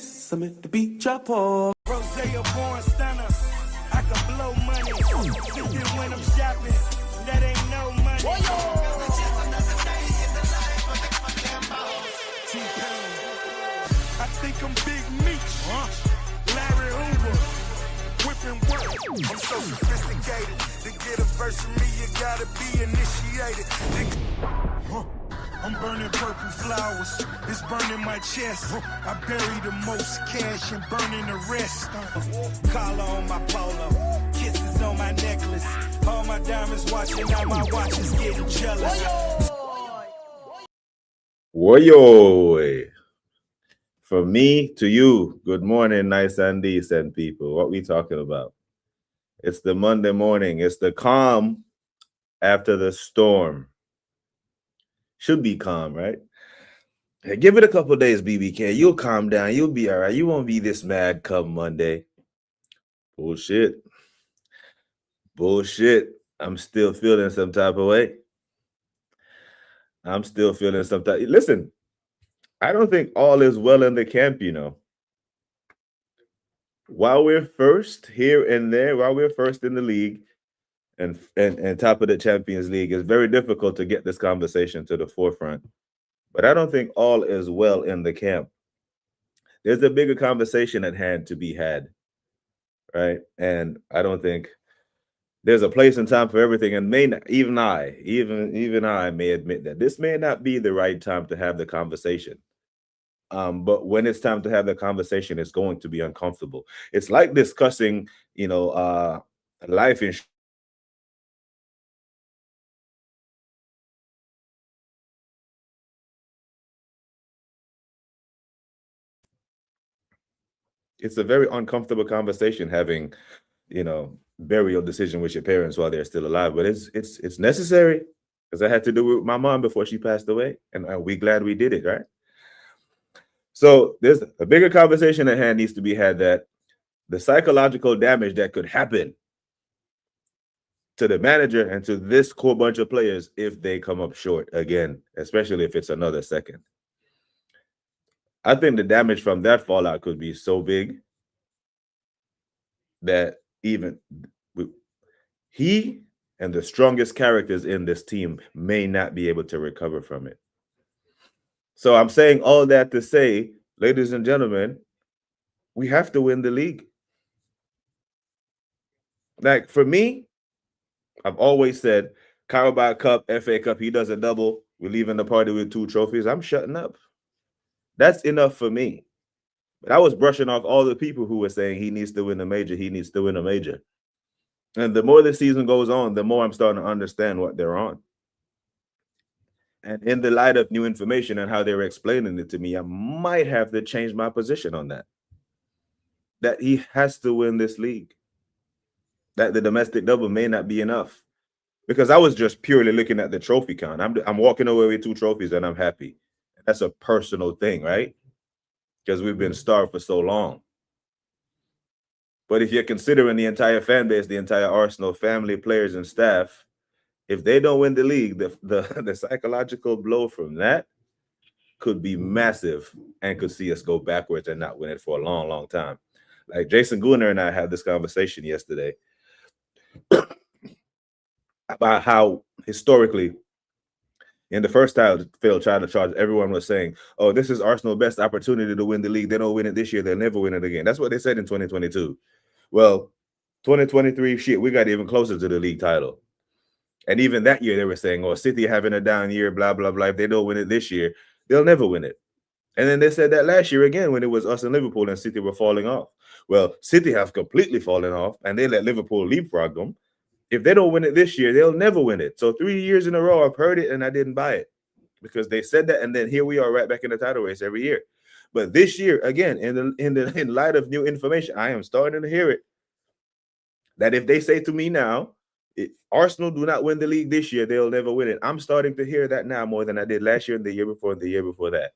Submit the beat drop off. Rose a born stunner. I can blow money. Sippin' when I'm shopping. That ain't no money. I think I'm Big Meech. Larry Hoover. Whipping work. I'm so sophisticated. To get a verse from me, you gotta be initiated. I'm burning purple flowers, it's burning my chest. I bury the most cash and burning the rest. Collar on my polo, kisses on my necklace. All my diamonds watching, now my watch is getting jealous. Woyo! From me to you, good morning, nice and decent people. What we talking about? It's the Monday morning. It's the calm after the storm. Should be calm, right? Hey, give it a couple days, BBK. You'll calm down. You'll be all right. You won't be this mad come Monday. Bullshit. I'm still feeling some type of way. Listen, I don't think all is well in the camp, you know. While we're first here and there, while we're first in the league and top of the Champions League, it's very difficult to get this conversation to the forefront. But I don't think all is well in the camp. There's a bigger conversation at hand to be had, right? And I don't think there's a place and time for everything. And even I may admit that this may not be the right time to have the conversation. But when it's time to have the conversation, it's going to be uncomfortable. It's like discussing, life insurance. It's a very uncomfortable conversation having, burial decision with your parents while they're still alive. But it's necessary because I had to do it with my mom before she passed away, and we're glad we did it, right? So there's a bigger conversation at hand needs to be had, that the psychological damage that could happen to the manager and to this core bunch of players if they come up short again, especially if it's another second. I think the damage from that fallout could be so big that even he and the strongest characters in this team may not be able to recover from it. So I'm saying all that to say, ladies and gentlemen, we have to win the league. Like, for me, I've always said, Carabao Cup, FA Cup, he does a double. We're leaving the party with 2 trophies. I'm shutting up. That's enough for me. But I was brushing off all the people who were saying he needs to win a major. He needs to win a major. And the more the season goes on, the more I'm starting to understand what they're on. And in the light of new information and how they're explaining it to me, I might have to change my position on that. That he has to win this league. That the domestic double may not be enough. Because I was just purely looking at the trophy count. I'm walking away with 2 trophies and I'm happy. That's a personal thing, right? Because we've been starved for so long. But if you're considering the entire fan base, the entire Arsenal family, players, and staff, if they don't win the league, the psychological blow from that could be massive and could see us go backwards and not win it for a long, long time. Like Jason Gunner and I had this conversation yesterday about how historically, in the first time Phil tried to charge, everyone was saying, oh, this is Arsenal's best opportunity to win the league. They don't win it this year, they'll never win it again. That's what they said in 2022. Well, 2023, shit, we got even closer to the league title. And even that year, they were saying, oh, City having a down year, blah, blah, blah. If they don't win it this year, they'll never win it. And then they said that last year again when it was us and Liverpool and City were falling off. Well, City have completely fallen off, and they let Liverpool leapfrog them. If they don't win it this year, they'll never win it. So 3 years in a row, I've heard it and I didn't buy it because they said that, and then here we are right back in the title race every year. But this year, again, in light of new information, I am starting to hear it. That if they say to me now, if Arsenal do not win the league this year, they'll never win it. I'm starting to hear that now more than I did last year and the year before and the year before that.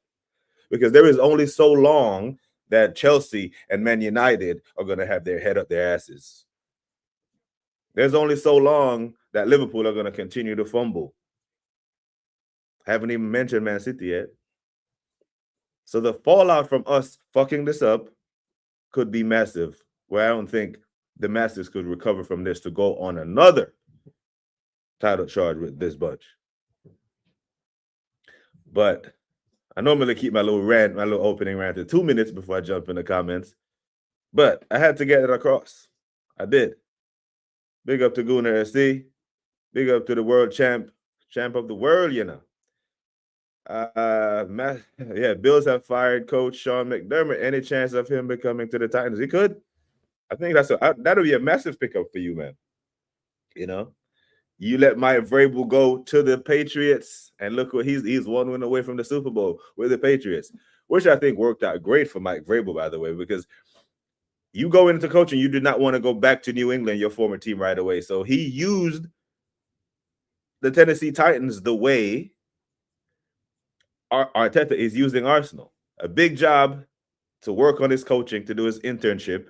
Because there is only so long that Chelsea and Man United are going to have their head up their asses. There's only so long that Liverpool are going to continue to fumble. Haven't even mentioned Man City yet. So the fallout from us fucking this up could be massive, where I don't think the Masters could recover from this to go on another title charge with this bunch. But I normally keep my little opening rant to 2 minutes before I jump in the comments. But I had to get it across. I did. Big up to Gooner SC. Big up to the world champ of the world, you know. Bills have fired coach Sean McDermott. Any chance of him becoming to the Titans? He could. I think that'll be a massive pickup for you, man. You know, you let Mike Vrabel go to the Patriots, and look what he's 1 win away from the Super Bowl with the Patriots, which I think worked out great for Mike Vrabel, by the way, because you go into coaching, you did not want to go back to New England, your former team, right away. So he used the Tennessee Titans the way Arteta is using Arsenal. A big job to work on his coaching, to do his internship,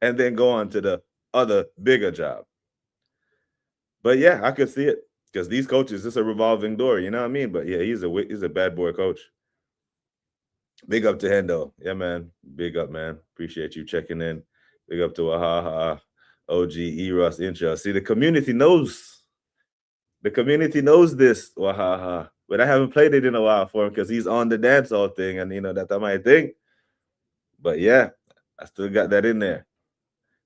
and then go on to the other bigger job. But yeah, I could see it, because these coaches, it's a revolving door, you know what I mean? But yeah, he's a bad boy coach. Big up to Hendo. Yeah, man. Big up, man. Appreciate you checking in. Big up to Wahaha, OG, Eros, Intra. See, the community knows. The community knows this, Wahaha. But I haven't played it in a while for him, because he's on the dancehall thing, and you know that might think. But yeah, I still got that in there.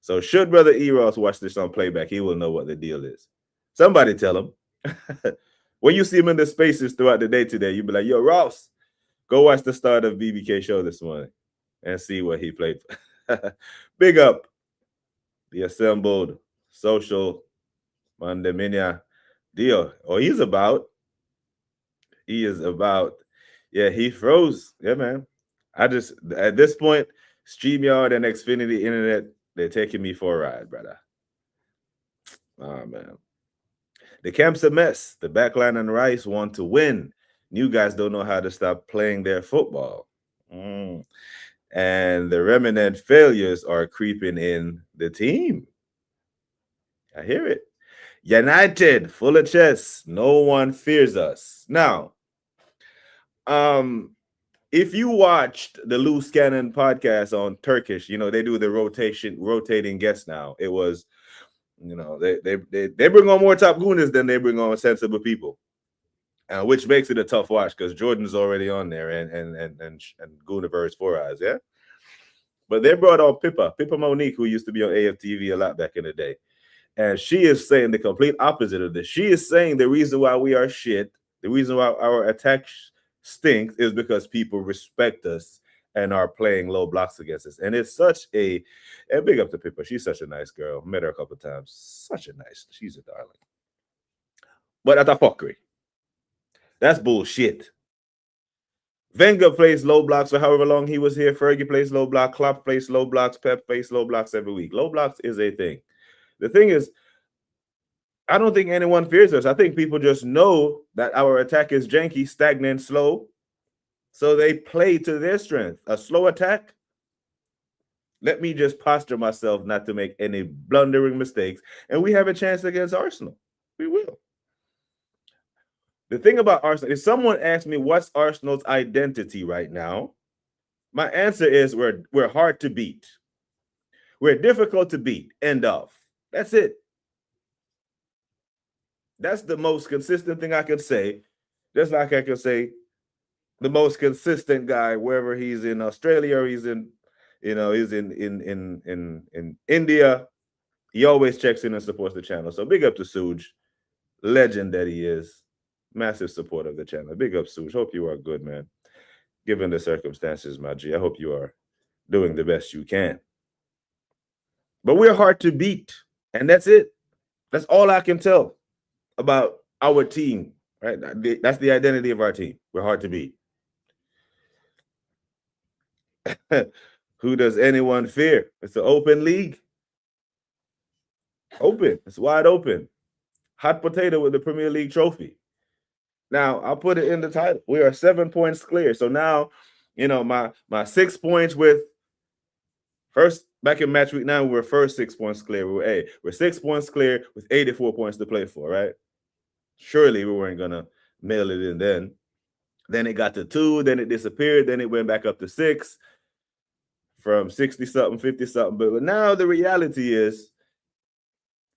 So should Brother Eros watch this on playback, he will know what the deal is. Somebody tell him. When you see him in the spaces throughout the day today, you'll be like, yo, Ross, go watch the start of BBK show this morning and see what he played. Big up the assembled social Mandaminia deal. Oh, he is about. Yeah, he froze. Yeah, man. At this point, StreamYard and Xfinity Internet, they're taking me for a ride, brother. Oh, man. The camp's a mess. The backline and Rice want to win. New guys don't know how to stop playing their football. And the remnant failures are creeping in the team. I hear it. United, full of chess. No one fears us. Now, if you watched the Loose Cannon podcast on Turkish, you know, they do the rotating guests now. It was, you know, they bring on more top gooners than they bring on sensible people. Which makes it a tough watch, because Jordan's already on there and Gooniverse 4 Eyes, yeah? But they brought on Pippa Monique, who used to be on AFTV a lot back in the day. And she is saying the complete opposite of this. She is saying the reason why we are shit, the reason why our attack stinks, is because people respect us and are playing low blocks against us. And it's such and big up to Pippa. She's such a nice girl. Met her a couple of times. She's a darling. But at a fuckery. That's bullshit. Wenger plays low blocks for however long he was here. Fergie plays low block. Klopp plays low blocks. Pep plays low blocks every week. Low blocks is a thing. The thing is, I don't think anyone fears us. I think people just know that our attack is janky, stagnant, slow. So they play to their strength. A slow attack. Let me just posture myself not to make any blundering mistakes. And we have a chance against Arsenal. We will. The thing about Arsenal, if someone asks me what's Arsenal's identity right now, my answer is we're hard to beat. We're difficult to beat. End of. That's it. That's the most consistent thing I can say. Just like I can say the most consistent guy, wherever he's in Australia or he's in India, he always checks in and supports the channel. So big up to Suj, legend that he is. Massive support of the channel. Big up, Suj. Hope you are good, man. Given the circumstances, my G, I hope you are doing the best you can. But we're hard to beat, and that's it. That's all I can tell about our team, right? That's the identity of our team. We're hard to beat. Who does anyone fear? It's an open league. Open. It's wide open. Hot potato with the Premier League trophy. Now, I'll put it in the title. We are 7 points clear. So now, you know, my 6 points with first back in match week 9, we were first 6 points clear. We're 6 points clear with 84 points to play for, right? Surely we weren't going to mail it in then. Then it got to 2, then it disappeared, then it went back up to 6 from 60 something, 50 something. But now the reality is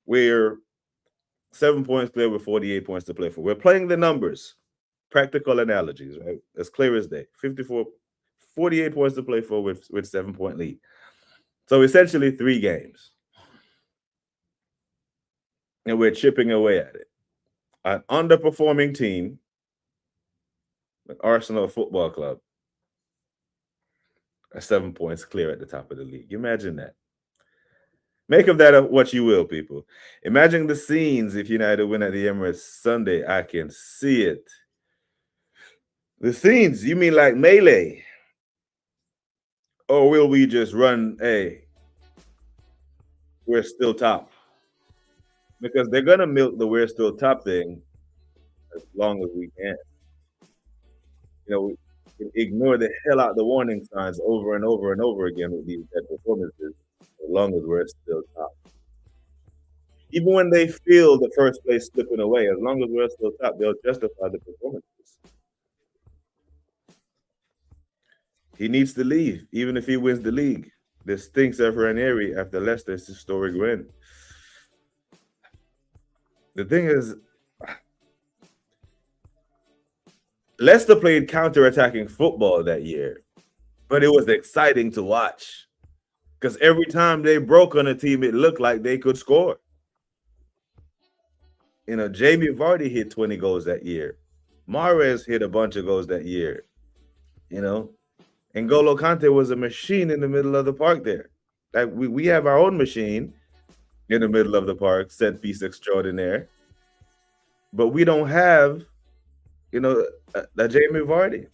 we're 7 points clear with 48 points to play for. We're playing the numbers, practical analogies, right? As clear as day. 48 points to play for with 7-point lead. So essentially 3 games. And we're chipping away at it. An underperforming team, Arsenal Football Club, are 7 points clear at the top of the league. Imagine that. Make of that what you will, people. Imagine the scenes if United win at the Emirates Sunday. I can see it. The scenes, you mean like melee? Or will we just run, hey, we're still top? Because they're going to milk the we're still top thing as long as we can. You know, we can ignore the hell out the warning signs over and over and over again with these bad performances as long as we're still top. Even when they feel the first place slipping away, as long as we're still top, they'll justify the performances. He needs to leave, even if he wins the league. This stinks of Ranieri after Leicester's historic win. The thing is, Leicester played counter-attacking football that year, but it was exciting to watch because every time they broke on a team, it looked like they could score. You know, Jamie Vardy hit 20 goals that year. Mahrez hit a bunch of goals that year. You know, and N'Golo Kante was a machine in the middle of the park there. Like we have our own machine in the middle of the park, set piece extraordinaire. But we don't have, you know, a Jamie Vardy.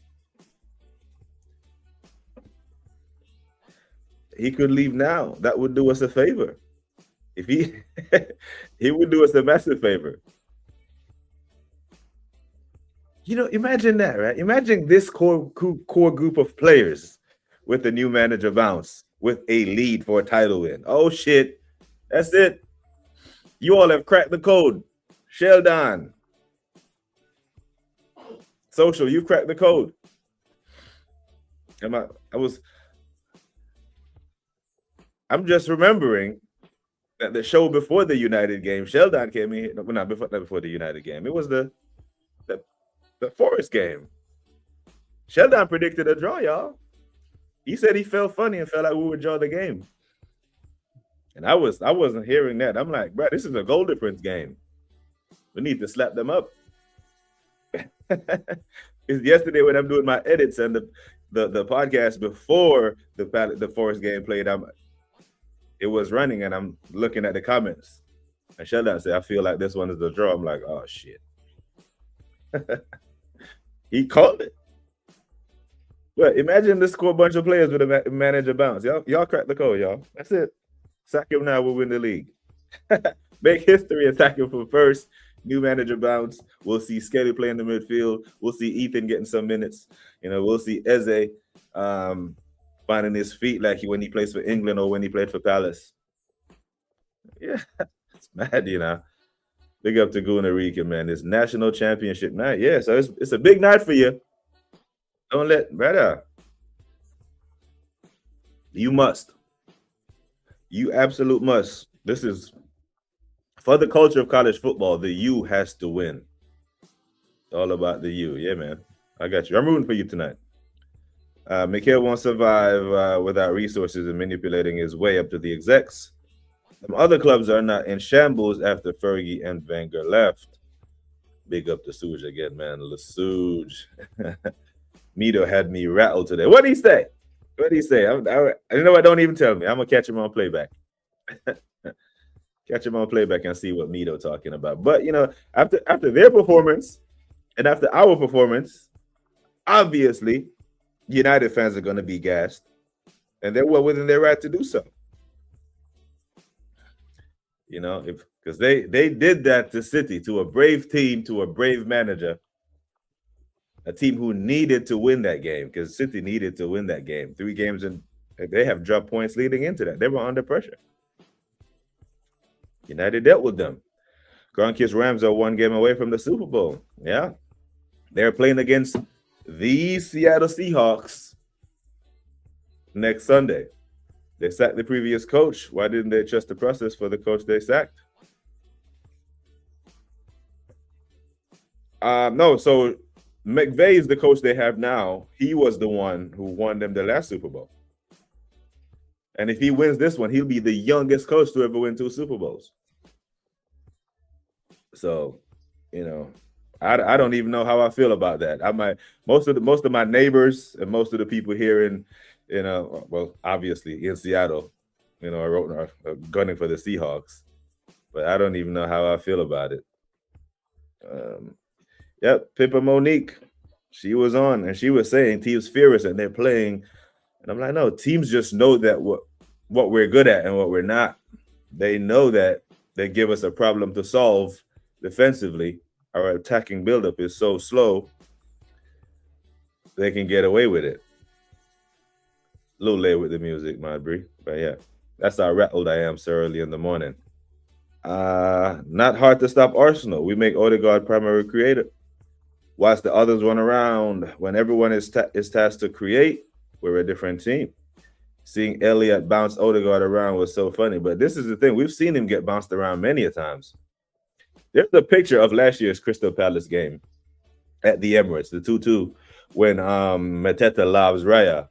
He could leave now. That would do us a favor. If he would do us a massive favor. You know, imagine that, right? Imagine this core group of players with the new manager bounce with a lead for a title win. Oh shit, that's it. You all have cracked the code. Sheldon, Social, you cracked the code. I'm just remembering that the show before the United game, Sheldon came in. No, not before the United game. It was the Forest game. Sheldon predicted a draw, y'all. He said he felt funny and felt like we would draw the game. And I wasn't hearing that. I'm like, bro, this is a goal difference game. We need to slap them up. It's yesterday when I'm doing my edits and the podcast before the Forest game played. It was running and I'm looking at the comments. And Sheldon said, I feel like this one is the draw. I'm like, oh shit. He called it. But imagine this score bunch of players with a manager bounce. Y'all crack the code, y'all. That's it. Sack him now, we'll win the league. Make history and sack him for first. New manager bounce. We'll see Skelly play in the midfield. We'll see Ethan getting some minutes. You know, we'll see Eze finding his feet like when he plays for England or when he played for Palace. Yeah, it's mad, you know. Big up to Guna Rica, man. It's national championship night. Yeah, so it's a big night for you. Don't let, brother. You must. You absolute must. This is for the culture of college football. The U has to win. It's all about the U. Yeah, man. I got you. I'm rooting for you tonight. Mikhail won't survive without resources and manipulating his way up to the execs. Some other clubs are not in shambles after Fergie and Wenger left. Big up to Suge again, man. LeSuge. Mito had me rattled today. What did he say? What did he say? You know what? Don't even tell me. I'm going to catch him on playback. Catch him on playback and see what Mito talking about. But, you know, after their performance and after our performance, obviously, United fans are going to be gassed. And they're well within their right to do so. You know, because they did that to City, to a brave team, to a brave manager, a team who needed to win that game because City needed to win that game. 3 games and they have dropped points leading into that. They were under pressure. United dealt with them. Gronki's Rams are 1 game away from the Super Bowl. Yeah, they're playing against the Seattle Seahawks next Sunday. They sacked the previous coach. Why didn't they trust the process for the coach they sacked? No, so McVay is the coach they have now. He was the one who won them the last Super Bowl. And if he wins this one, he'll be the youngest coach to ever win 2 Super Bowls. So, you know, I don't even know how I feel about that. Most of my neighbors and most of the people here in well, obviously in Seattle, you know, are gunning for the Seahawks, but I don't even know how I feel about it. Yep, Pippa Monique, she was on and she was saying teams fear us and they're playing, and I'm like, no, teams just know that what we're good at and what we're not. They know that they give us a problem to solve defensively. Our attacking buildup is so slow, they can get away with it. A little late with the music, Madbury, but yeah, that's how rattled I am so early in the morning. Not hard to stop Arsenal. We make Odegaard primary creator, whilst the others run around. When everyone is tasked to create, we're a different team. Seeing Elliott bounce Odegaard around was so funny, but this is the thing. We've seen him get bounced around many a times. There's a picture of last year's Crystal Palace game at the Emirates, the 2-2, when Mateta lobs Raya.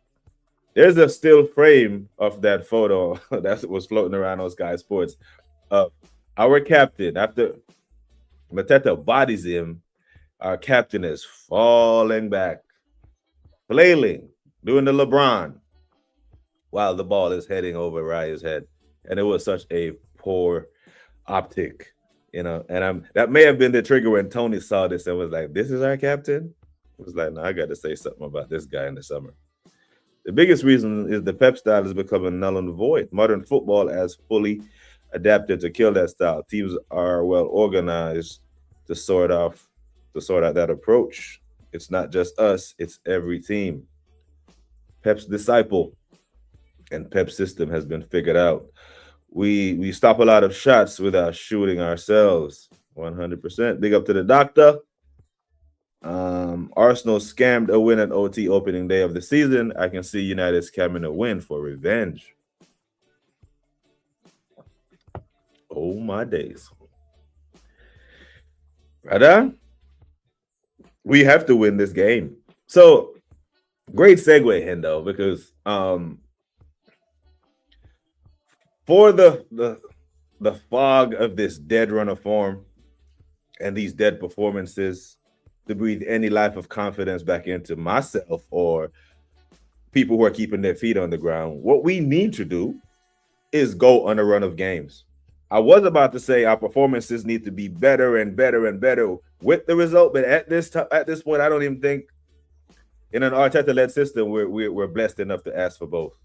There's a still frame of that photo that was floating around on Sky Sports. Our captain, after Mateta bodies him, our captain is falling back, flailing, doing the LeBron, while the ball is heading over Raya's head. And it was such a poor optic, you know. And that may have been the trigger when Tony saw this and was like, "This is our captain." It was like, "No, I got to say something about this guy in the summer." The biggest reason is the Pep style is becoming null and void. Modern football has fully adapted to kill that style. Teams are well organized to sort out that approach. It's not just us, it's every team. Pep's disciple and Pep's system has been figured out. We stop a lot of shots without shooting ourselves. 100%. Big up to the doctor. Arsenal scammed a win at OT opening day of the season. I can see United scamming a win for revenge. Oh my days. Brother, we have to win this game. So great segue, Hendo, because for the fog of this dead run of form and these dead performances to breathe any life of confidence back into myself or people who are keeping their feet on the ground, what we need to do is go on a run of games. I was about to say our performances need to be better and better and better with the result, but at this point, I don't even think in an Arteta-led system we're blessed enough to ask for both.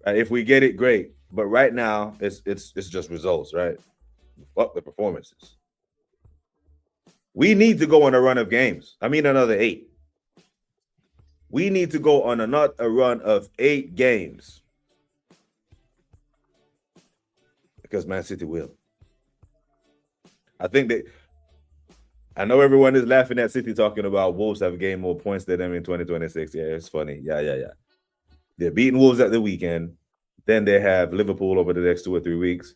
If we get it, great. But right now, it's just results, right? Fuck the performances. We need to go on a run of games. I mean, another 8. We need to go on a run of 8 games. Because Man City will. I know everyone is laughing at City talking about Wolves have gained more points than them in 2026. Yeah, it's funny. Yeah. They're beating Wolves at the weekend. Then they have Liverpool over the next 2 or 3 weeks.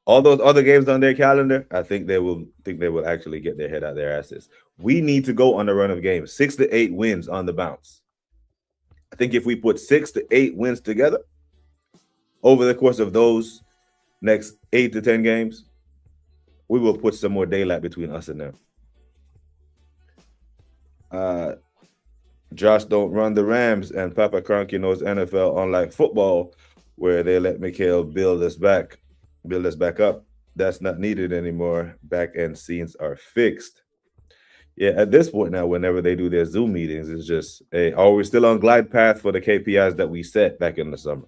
All those other games on their calendar, I think they will actually get their head out of their asses. We need to go on a run of games, 6 to 8 wins on the bounce. I think if we put 6 to 8 wins together over the course of those next 8 to 10 games, we will put some more daylight between us and them. Josh don't run the Rams, and Papa Cronky knows NFL, unlike football, where they let Mikhail build us back up. That's not needed anymore. Back end scenes are fixed. Yeah, at this point now, whenever they do their Zoom meetings, it's just, hey, are we still on glide path for the KPIs that we set back in the summer?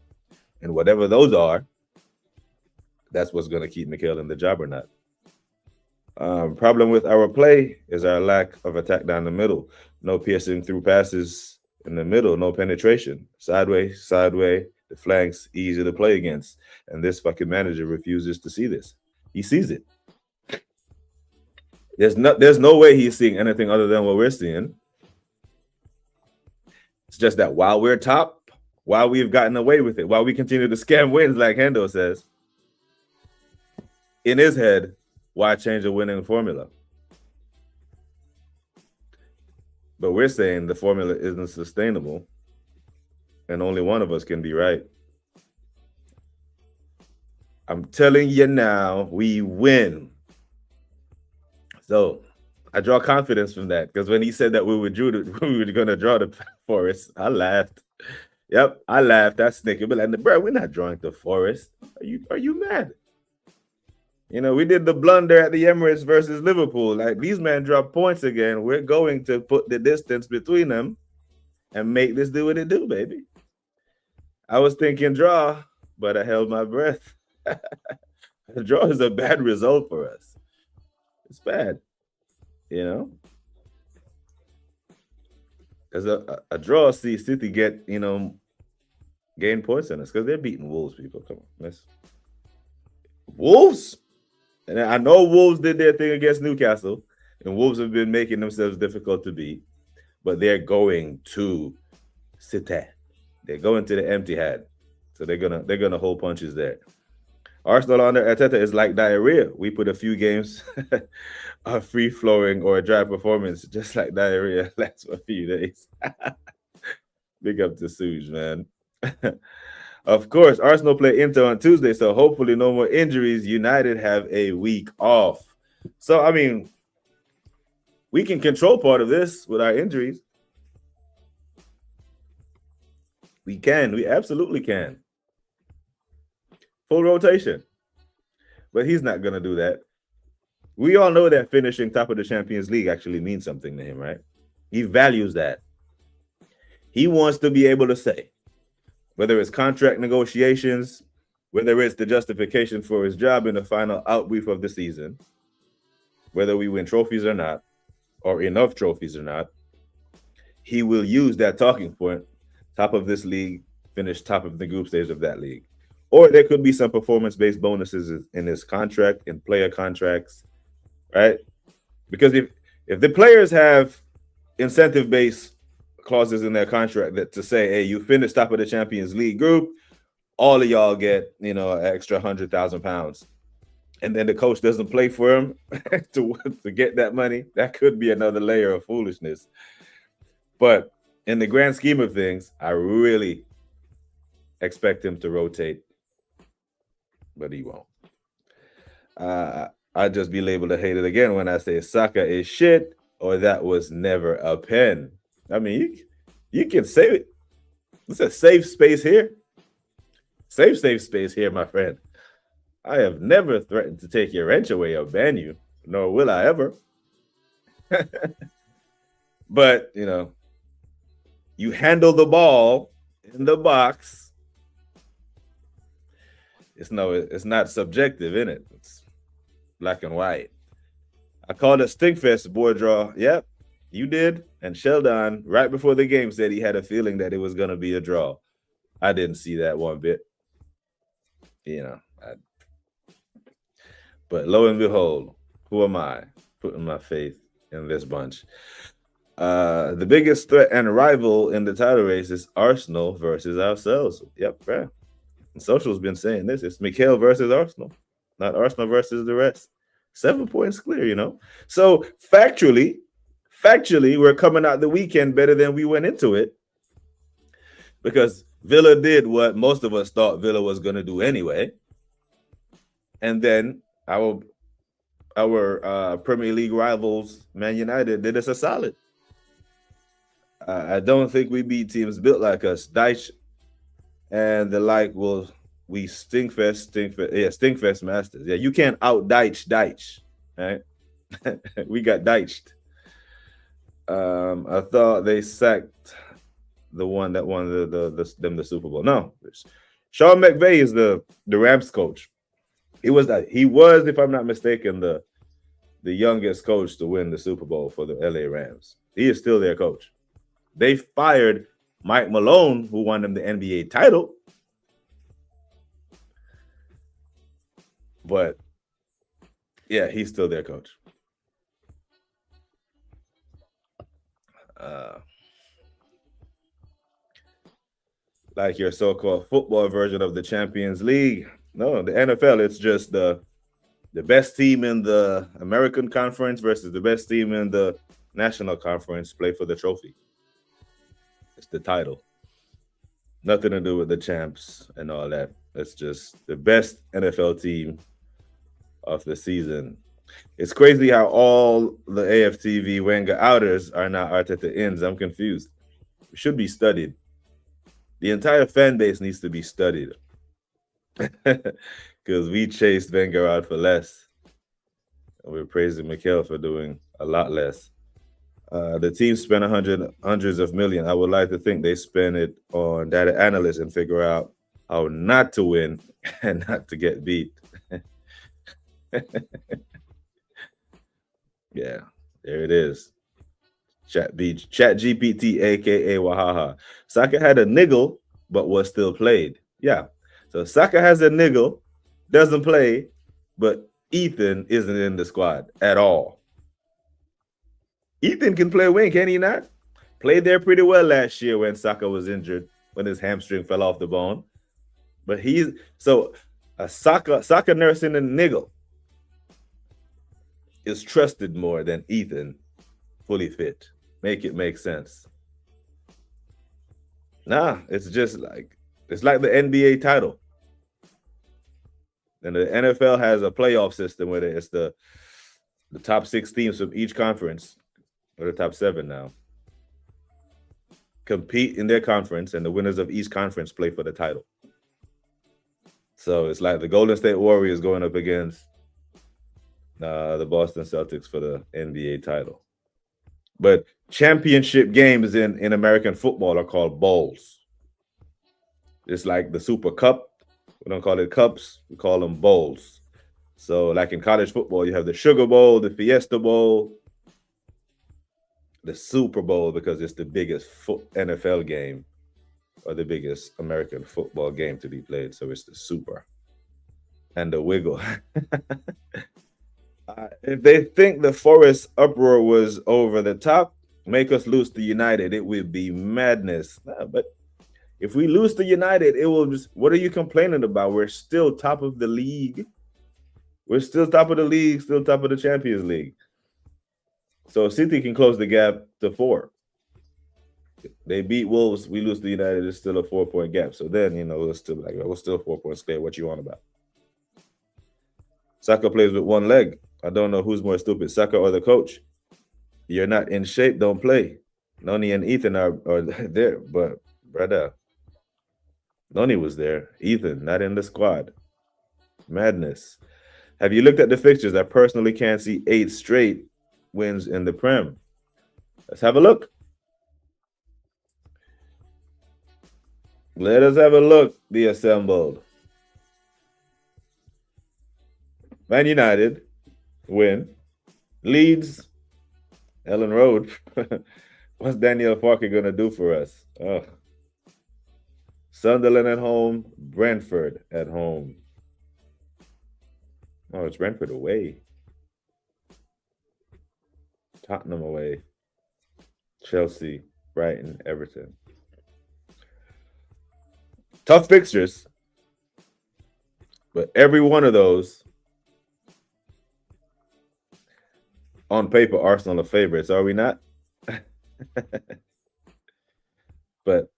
And whatever those are, that's what's going to keep Mikhail in the job or not. Problem with our play is our lack of attack down the middle. No piercing through passes in the middle, no penetration. Sideways, the flanks, easy to play against. And this fucking manager refuses to see this. He sees it. There's no way he's seeing anything other than what we're seeing. It's just that while we're top, while we've gotten away with it, while we continue to scam wins, like Hendo says, in his head, why change a winning formula? But we're saying the formula isn't sustainable, and only one of us can be right. I'm telling you now, we win. So I draw confidence from that, because when he said that we were going to draw the Forest, I laughed. Yep, I laughed. I snickered. But like, bro, we're not drawing the Forest. Are you mad? You know, we did the blunder at the Emirates versus Liverpool. Like, these men drop points again. We're going to put the distance between them and make this do what it do, baby. I was thinking draw, but I held my breath. The draw is a bad result for us. It's bad, you know. As a draw, see City get, gain points on us because they're beating Wolves, people. Come on, miss. Wolves? And I know Wolves did their thing against Newcastle, and Wolves have been making themselves difficult to beat, but they're going to City. They're going to the empty head. So they're gonna hold punches there. Arsenal under Arteta is like diarrhea. We put a few games of free flowing or a dry performance, just like diarrhea, lasts for a few days. Big up to Suge, man. Of course, Arsenal play Inter on Tuesday, so hopefully no more injuries. United have a week off. So, I mean, we can control part of this with our injuries. We can. We absolutely can. Full rotation. But he's not going to do that. We all know that finishing top of the Champions League actually means something to him, right? He values that. He wants to be able to say, whether it's contract negotiations, whether it's the justification for his job in the final outbrief of the season, whether we win trophies or not, or enough trophies or not, he will use that talking point, top of this league, finish top of the group stage of that league. Or there could be some performance-based bonuses in his contract, in player contracts, right? Because if the players have incentive-based clauses in their contract that to say, hey, you finished top of the Champions League group, all of y'all get, an extra £100,000. And then the coach doesn't play for him to get that money. That could be another layer of foolishness. But in the grand scheme of things, I really expect him to rotate, but he won't. I'll just be labeled a hater again when I say Saka is shit or that was never a pen. I mean, you can say it. It's a safe space here. Safe space here, my friend. I have never threatened to take your wrench away or ban you, nor will I ever. But, you handle the ball in the box. It's not subjective, isn't it? It's black and white. I called it Stinkfest board draw. Yep, you did. And Sheldon, right before the game, said he had a feeling that it was going to be a draw. I didn't see that one bit. But lo and behold, who am I putting my faith in this bunch? The biggest threat and rival in the title race is Arsenal versus ourselves. Yep, right. And Social's been saying this. It's Mikel versus Arsenal, not Arsenal versus the rest. 7 points clear, So factually, we're coming out the weekend better than we went into it, because Villa did what most of us thought Villa was going to do anyway. And then our Premier League rivals, Man United, did us a solid. I don't think we beat teams built like us. Deitch and the like we Stinkfest masters. Yeah, you can't out Deitch, right? We got Deitched. I thought they sacked the one that won the Super Bowl. No, Sean McVay is the Rams coach. He was, if I'm not mistaken, the youngest coach to win the Super Bowl for the LA Rams. He is still their coach. They fired Mike Malone, who won them the NBA title. But yeah, he's still their coach. like your so-called football version of the Champions League. No, the NFL, it's just the best team in the American Conference versus the best team in the National Conference play for the trophy. It's the title. Nothing to do with the champs and all that. It's just the best NFL team of the season. It's crazy how all the AFTV Wenger outers are now Arteta ins. I'm confused. It should be studied. The entire fan base needs to be studied. Because we chased Wenger out for less. And we're praising Mikel for doing a lot less. The team spent hundreds of millions. I would like to think they spend it on data analysts and figure out how not to win and not to get beat. Yeah, there it is. Chat GPT, aka Wahaha. Saka had a niggle, but was still played. Yeah. So Saka has a niggle, doesn't play, but Ethan isn't in the squad at all. Ethan can play wing, can he not? Played there pretty well last year when Saka was injured, when his hamstring fell off the bone. But he's so a Saka nursing a niggle is trusted more than Ethan fully fit. Make it make sense. Nah, it's just like the NBA title. And the NFL has a playoff system where it's the top 6 teams from each conference, or the top 7 now, compete in their conference, and the winners of each conference play for the title. So it's like the Golden State Warriors going up against the Boston Celtics for the NBA title. But championship games in American football are called bowls. It's like the Super Cup. We don't call it cups. We call them bowls. So like in college football, you have the Sugar Bowl, the Fiesta Bowl, the Super Bowl, because it's the biggest NFL game or the biggest American football game to be played. So it's the Super and the Wiggle. If they think the Forest uproar was over the top, make us lose to United, it would be madness. But if we lose to United, it will just, what are you complaining about? We're still top of the league. We're still top of the league, still top of the Champions League. So City can close the gap to 4. They beat Wolves, we lose to United, it's still a 4-point gap. So then, it's still like, we're still 4 points clear. What you on about? Saka plays with one leg. I don't know who's more stupid, Saka or the coach. You're not in shape, don't play. Noni and Ethan are there, but brother, Noni was there. Ethan, not in the squad. Madness. Have you looked at the fixtures? I personally can't see 8 straight wins in the Prem. Let's have a look. Let us have a look, the assembled. Man United win. Leeds, Ellen Road. What's Daniel Farke going to do for us? Oh. Sunderland at home, Brentford at home. Oh, it's Brentford away. Tottenham away. Chelsea, Brighton, Everton. Tough fixtures. But every one of those, on paper, Arsenal are favorites, are we not? But,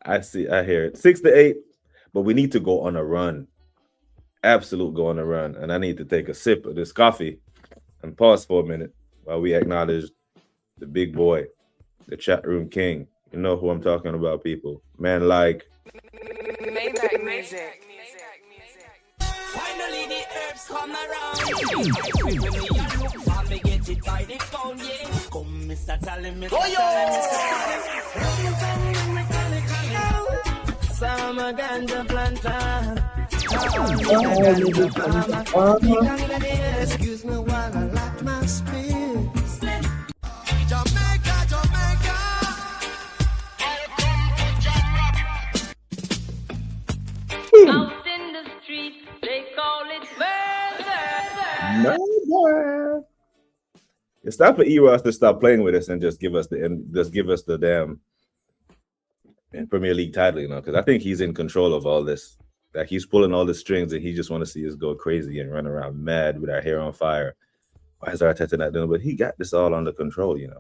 I hear it. 6-8, but we need to go on a run. Absolute go on a run. And I need to take a sip of this coffee and pause for a minute while we acknowledge the big boy, the chat room king. You know who I'm talking about, people. Man like Maybach music. Finally the herbs come around. When me a look for me get it by the phone, yeah. Come, Mr. Tallin, Mr. Summer ganja planter. Excuse me while I lock my spirits. Jamaica. Out in the street, they call it murder. It's time for Eros to stop playing with us and just give us the damn and Premier League title, you know, because I think he's in control of all this. Like he's pulling all the strings, and he just want to see us go crazy and run around mad with our hair on fire. Why is Arteta not doing it? But he got this all under control, you know.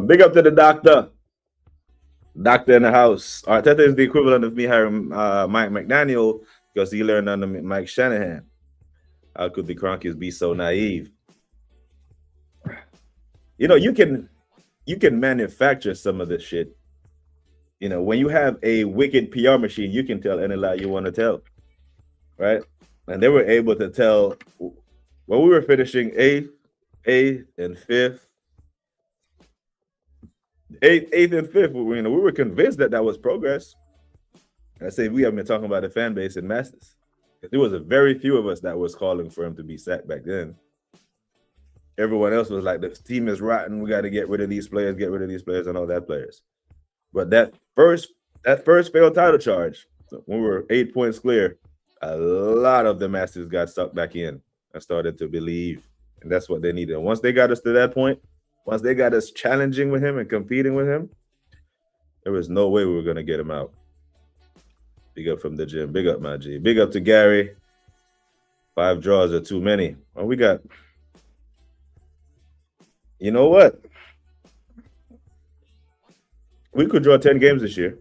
Big up to the doctor. Doctor in the house. Arteta is the equivalent of me hiring Mike McDaniel because he learned under Mike Shanahan. How could the Cronkies be so naive? You know, you can manufacture some of this shit. You know, when you have a wicked PR machine, you can tell any lie you want to tell, right? And they were able to tell when we were finishing eighth and fifth. Eighth and fifth, we were convinced that was progress. I say we have been talking about the fan base and Masters. There was a very few of us that was calling for him to be sacked back then. Everyone else was like, the team is rotten. We got to get rid of these players, and all that players. But that first failed title charge, when we were 8 points clear, a lot of the Masters got sucked back in and started to believe, and that's what they needed. Once they got us to that point, once they got us challenging with him and competing with him, there was no way we were going to get him out. Big up from the gym. Big up, my G. Big up to Gary. 5 draws are too many. Well, we got... You know what? We could draw 10 games this year.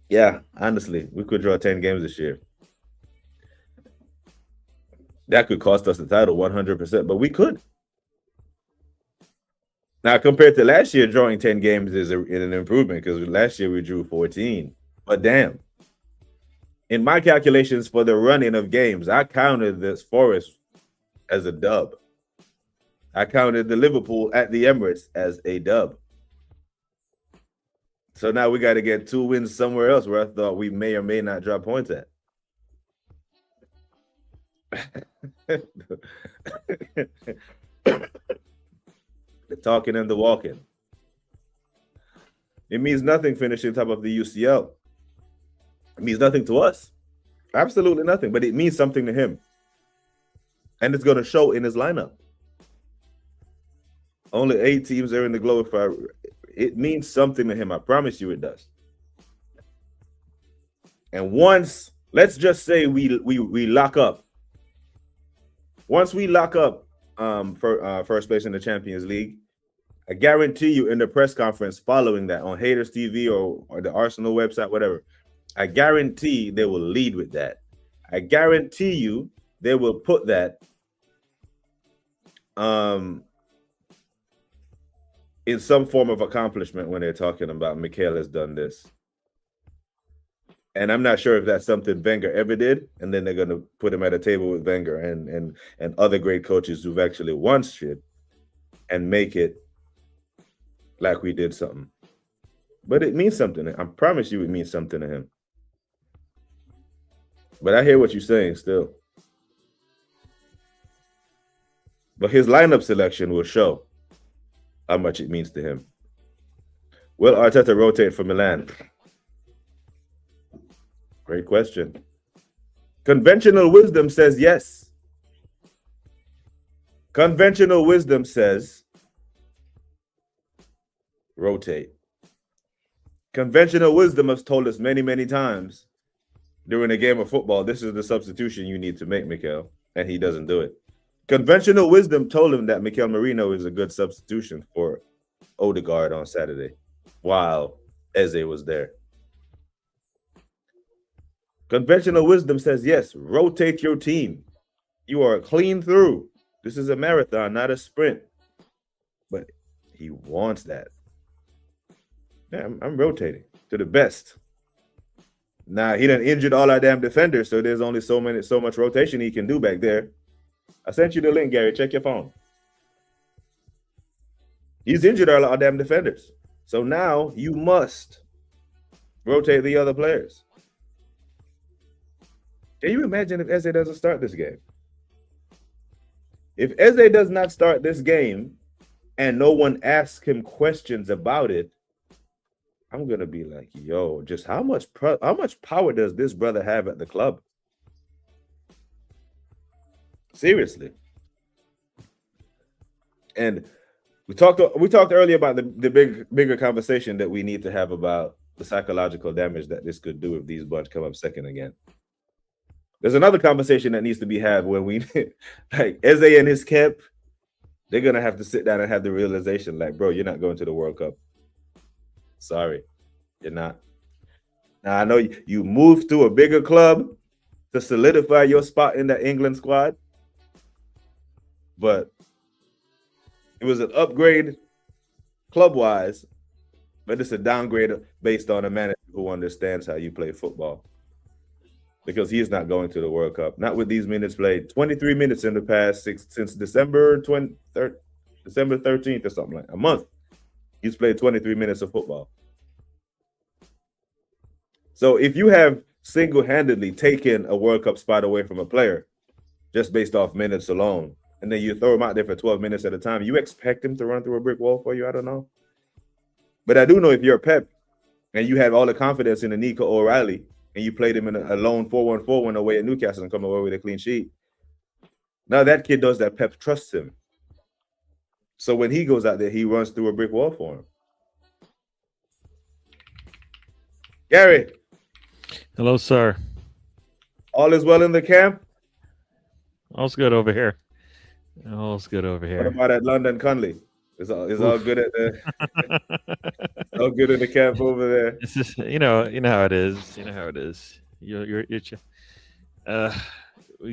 Yeah, honestly, we could draw 10 games this year. That could cost us the title 100%, but we could. Now, compared to last year, drawing 10 games is an improvement because last year we drew 14. But damn, in my calculations for the running of games, I counted this Forest as a dub. I counted the Liverpool at the Emirates as a dub. So now we got to get 2 wins somewhere else where I thought we may or may not drop points at. The talking and the walking. It means nothing finishing top of the UCL. It means nothing to us. Absolutely nothing, but it means something to him. And it's going to show in his lineup. Only 8 teams are in the globe. It means something to him. I promise you it does. And once, let's just say we lock up. Once we lock up for first place in the Champions League, I guarantee you in the press conference following that on Haters TV or the Arsenal website, whatever, I guarantee they will lead with that. I guarantee you they will put that in some form of accomplishment when they're talking about Mikel has done this. And I'm not sure if that's something Wenger ever did, and then they're going to put him at a table with Wenger and other great coaches who've actually won shit and make it like we did something. But it means something. I promise you it means something to him. But I hear what you're saying still. But his lineup selection will show how much it means to him. Will Arteta rotate for Milan? Great question. Conventional wisdom says yes. Conventional wisdom says rotate. Conventional wisdom has told us many, many times during a game of football, this is the substitution you need to make, Mikel, and he doesn't do it. Conventional wisdom told him that Mikel Merino is a good substitution for Odegaard on Saturday while Eze was there. Conventional wisdom says, yes, rotate your team. You are clean through. This is a marathon, not a sprint. But he wants that. Yeah, I'm rotating to the best. Now, he done injured all our damn defenders, so there's only so much rotation he can do back there. I sent you the link, Gary. Check your phone. He's injured our damn defenders. So now you must rotate the other players. Can you imagine if Eze doesn't start this game? If Eze does not start this game and no one asks him questions about it, I'm going to be like, yo, just how much power does this brother have at the club? Seriously. And We talked earlier about the bigger conversation that we need to have about the psychological damage that this could do if these bunch come up second again. There's another conversation that needs to be had when we like Eze and his camp, they're gonna have to sit down and have the realization, like, bro, you're not going to the World Cup. Sorry, you're not. Now I know you moved to a bigger club to solidify your spot in the England squad, but it was an upgrade club-wise, but it's a downgrade based on a manager who understands how you play football. Because he is not going to the World Cup. Not with these minutes played. 23 minutes in the past since December 13th or something like that. A month. He's played 23 minutes of football. So if you have single-handedly taken a World Cup spot away from a player just based off minutes alone, and then you throw him out there for 12 minutes at a time, you expect him to run through a brick wall for you? I don't know. But I do know if you're Pep and you have all the confidence in the Nico O'Reilly and you played him in a lone 4-1-4-1 away at Newcastle and come away with a clean sheet, now that kid does that. Pep trusts him. So when he goes out there, he runs through a brick wall for him. Gary. Hello, sir. All is well in the camp? All's good over here. All's good over What here. about at London Conley? Is all good at the all good in the camp over there? It's just you know how it is. You know how it is. We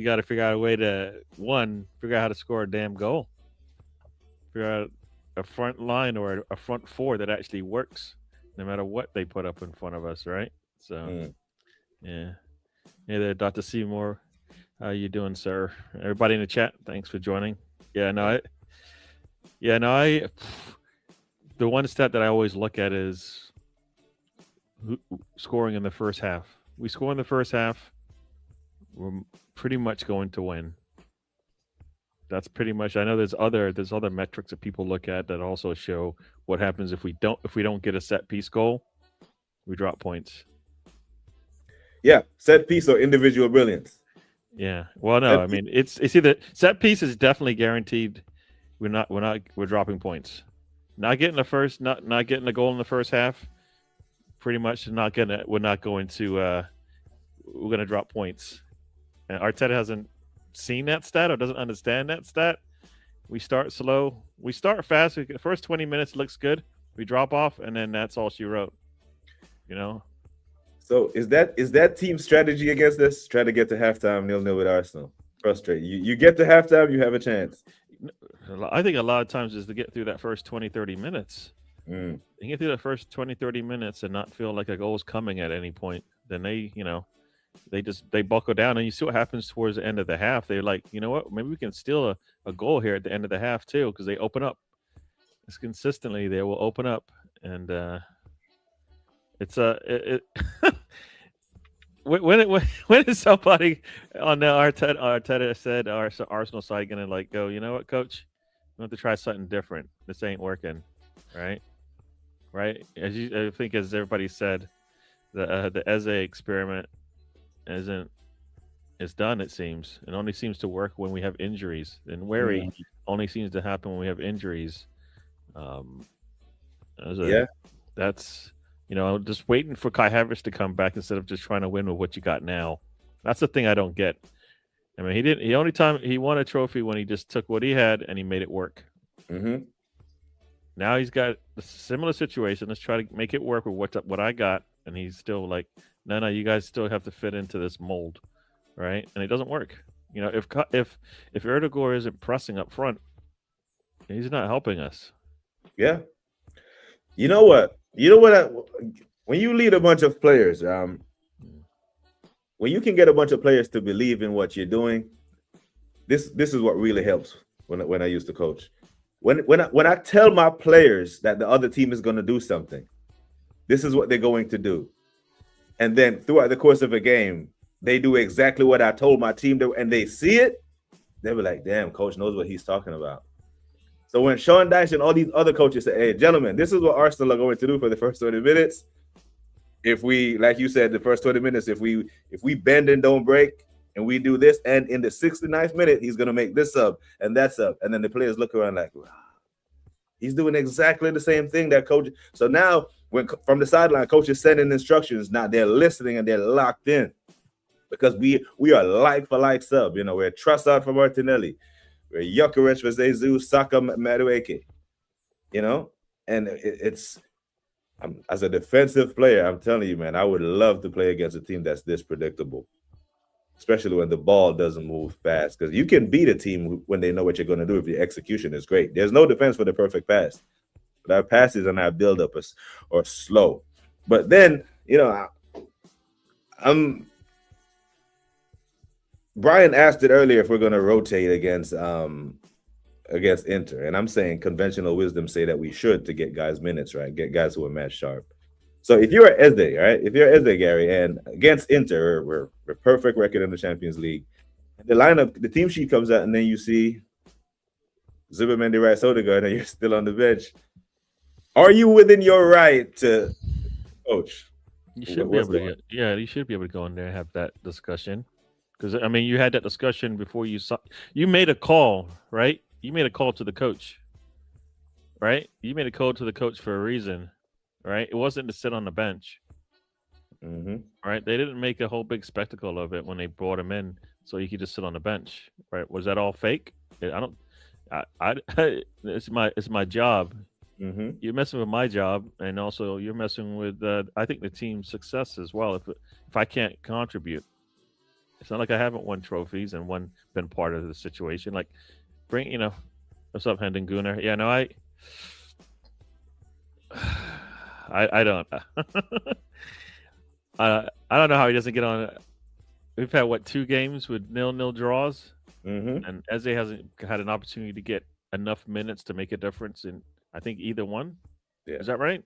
got to figure out a way to figure out how to score a damn goal. Figure out a front line or a front four that actually works, no matter what they put up in front of us, right? So, yeah. Hey there, Dr. Seymour. How you doing, sir? Everybody in the chat, thanks for joining. The one stat that I always look at is scoring in the first half. We score in the first half, we're pretty much going to win. That's pretty much. I know there's other metrics that people look at that also show what happens if we don't get a set piece goal, we drop points. Yeah, set piece or individual brilliance. Yeah. Well, no, I mean it's either set piece is definitely guaranteed. We're dropping points. Not getting not getting a goal in the first half. Pretty much we're not going to we're gonna drop points. And Arteta hasn't seen that stat or doesn't understand that stat. We start slow. We start fast. The first 20 minutes looks good. We drop off, and then that's all she wrote. You know. So is that team strategy against this? Try to get to halftime 0-0 with Arsenal. Frustrate you get to halftime, you have a chance. I think a lot of times is to get through that first 20-30 minutes. Mm. You get through the first 20-30 minutes and not feel like a goal is coming at any point. Then they buckle down, and you see what happens towards the end of the half. They're like, you know what? Maybe we can steal a goal here at the end of the half too, because they open up. It's consistently they will open up, and it's when is somebody on the Arteta said our Arsenal side gonna like go, you know what, coach, we have to try something different. This ain't working, right? I think as everybody said, the Eze experiment it's done. It seems it only seems to work when we have injuries, and Wary only seems to happen when we have injuries. That's just waiting for Kai Havertz to come back instead of just trying to win with what you got now. That's the thing I don't get. I mean, the only time he won a trophy when he just took what he had and he made it work. Mm-hmm. Now he's got a similar situation. Let's try to make it work with what I got, and he's still like, no, you guys still have to fit into this mold, right? And it doesn't work. You know, if Erdogan isn't pressing up front, he's not helping us. Yeah. You know what? When you lead a bunch of players, when you can get a bunch of players to believe in what you're doing, this is what really helps. When I used to coach, when I tell my players that the other team is going to do something, this is what they're going to do, and then throughout the course of a game, they do exactly what I told my team to, and they see it, they'll be like, "Damn, coach knows what he's talking about." So when Sean Dyche and all these other coaches say, "Hey, gentlemen, this is what Arsenal are going to do for the first 20 minutes. If we, like you said, the first 20 minutes, if we bend and don't break, and we do this, and in the 69th minute, he's going to make this up and that's up." And then the players look around like, wow, He's doing exactly the same thing that coach. So now, when from the sideline, coach is sending instructions. Now they're listening and they're locked in because we are like for like sub. You know, we're Trossard for Martinelli, we're Gyökeres for Jesus, Saka, Madueke. You know, and it's as a defensive player, I'm telling you, man, I would love to play against a team that's this predictable, especially when the ball doesn't move fast. Because you can beat a team when they know what you're going to do if your execution is great. There's no defense for the perfect pass. But our passes and our build-up are slow. But then, you know, Brian asked it earlier if we're going to rotate against Inter, and I'm saying conventional wisdom say that we should to get guys minutes, right? Get guys who are match sharp. So if you're Eze, right? If you're Eze, Gary, and against Inter, we're perfect record in the Champions League. The lineup, the team sheet comes out, and then you see Zubimendi, Rice, Odegaard, and you're still on the bench. Are you within your right to coach? You should be able to. You should be able to go in there and have that discussion. Because I mean, you had that discussion before you made a call, right? You made a call to the coach, right? You made a call to the coach for a reason, right? It wasn't to sit on the bench, right? They didn't make a whole big spectacle of it when they brought him in, so he could just sit on the bench, right? Was that all fake? It's my job. You're messing with my job, and also you're messing with I think the team's success as well. If I can't contribute, it's not like I haven't won trophies and been part of the situation. Like, what's up, Hendon Gunnar? Yeah, no, I don't. I don't know how he doesn't get on. We've had 2 games with 0-0 draws, and Eze hasn't had an opportunity to get enough minutes to make a difference in, I think, either one. Yeah. Is that right?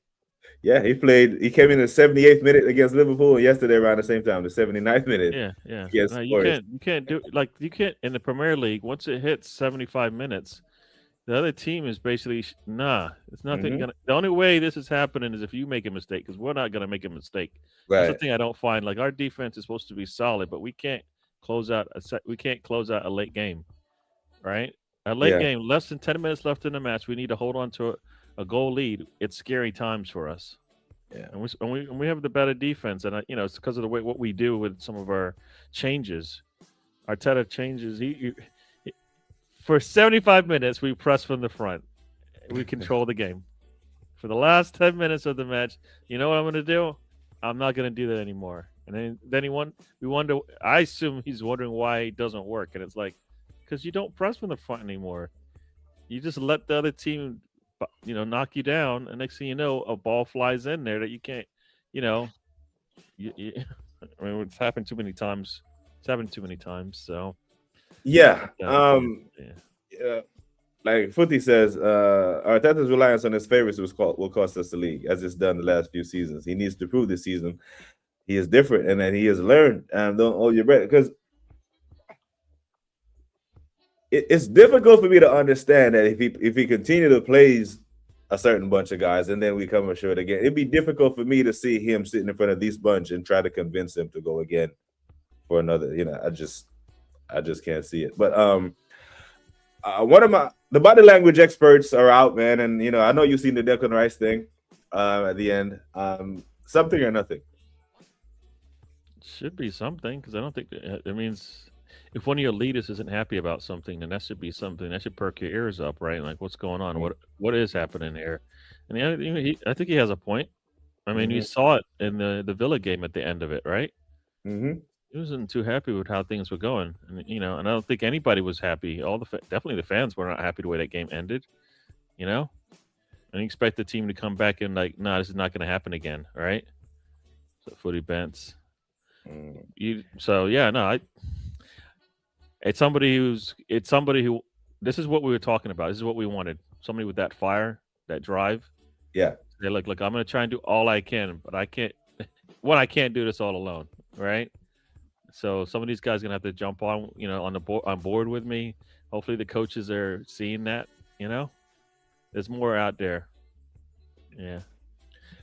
Yeah, he came in the 78th minute against Liverpool, and yesterday around the same time, the 79th minute. Yeah. No, you can't do you can't in the Premier League. Once it hits 75 minutes, the other team is basically it's nothing. The only way this is happening is if you make a mistake, because we're not gonna make a mistake. Right. That's the thing I don't find. Like, our defense is supposed to be solid, but we can't close out a late game, right? A late game, less than 10 minutes left in the match. We need to hold on to a goal lead. It's scary times for us. Yeah, and we have the better defense, and it's because of the way what we do with some of our changes. Arteta changes. He for 75 minutes we press from the front. We control the game. For the last 10 minutes of the match, you know what I'm going to do? I'm not going to do that anymore. And then we wonder. I assume he's wondering why it doesn't work, and it's like, because you don't press from the front anymore. You just let the other team, knock you down, and next thing you know, a ball flies in there that you can't, I mean, it's happened too many times. So yeah. Like Footy says, Arteta's reliance on his favorites will cost us the league, as it's done the last few seasons. He needs to prove this season he is different and that he has learned. Don't hold your breath, because it's difficult for me to understand that if he continue to plays a certain bunch of guys and then we come short again, it'd be difficult for me to see him sitting in front of this bunch and try to convince him to go again for another. I just can't see it. But the body language experts are out, man, and I know you've seen the Declan Rice thing at the end. Something or nothing. Should be something, because I don't think it means. If one of your leaders isn't happy about something, then that should be something that should perk your ears up, right? Like, what's going on? What is happening here? And I think he has a point. I mean, you saw it in the Villa game at the end of it, right? He wasn't too happy with how things were going, and and I don't think anybody was happy. Definitely the fans were not happy the way that game ended, and you expect the team to come back and like, no, this is not going to happen again, right? So Footy Bents, It's somebody who this is what we were talking about. This is what we wanted. Somebody with that fire, that drive. Yeah. They're like, look, I'm going to try and do all I can, but I can't. I can't do this all alone, right? So some of these guys are going to have to jump on, on board with me. Hopefully the coaches are seeing that, There's more out there. Yeah.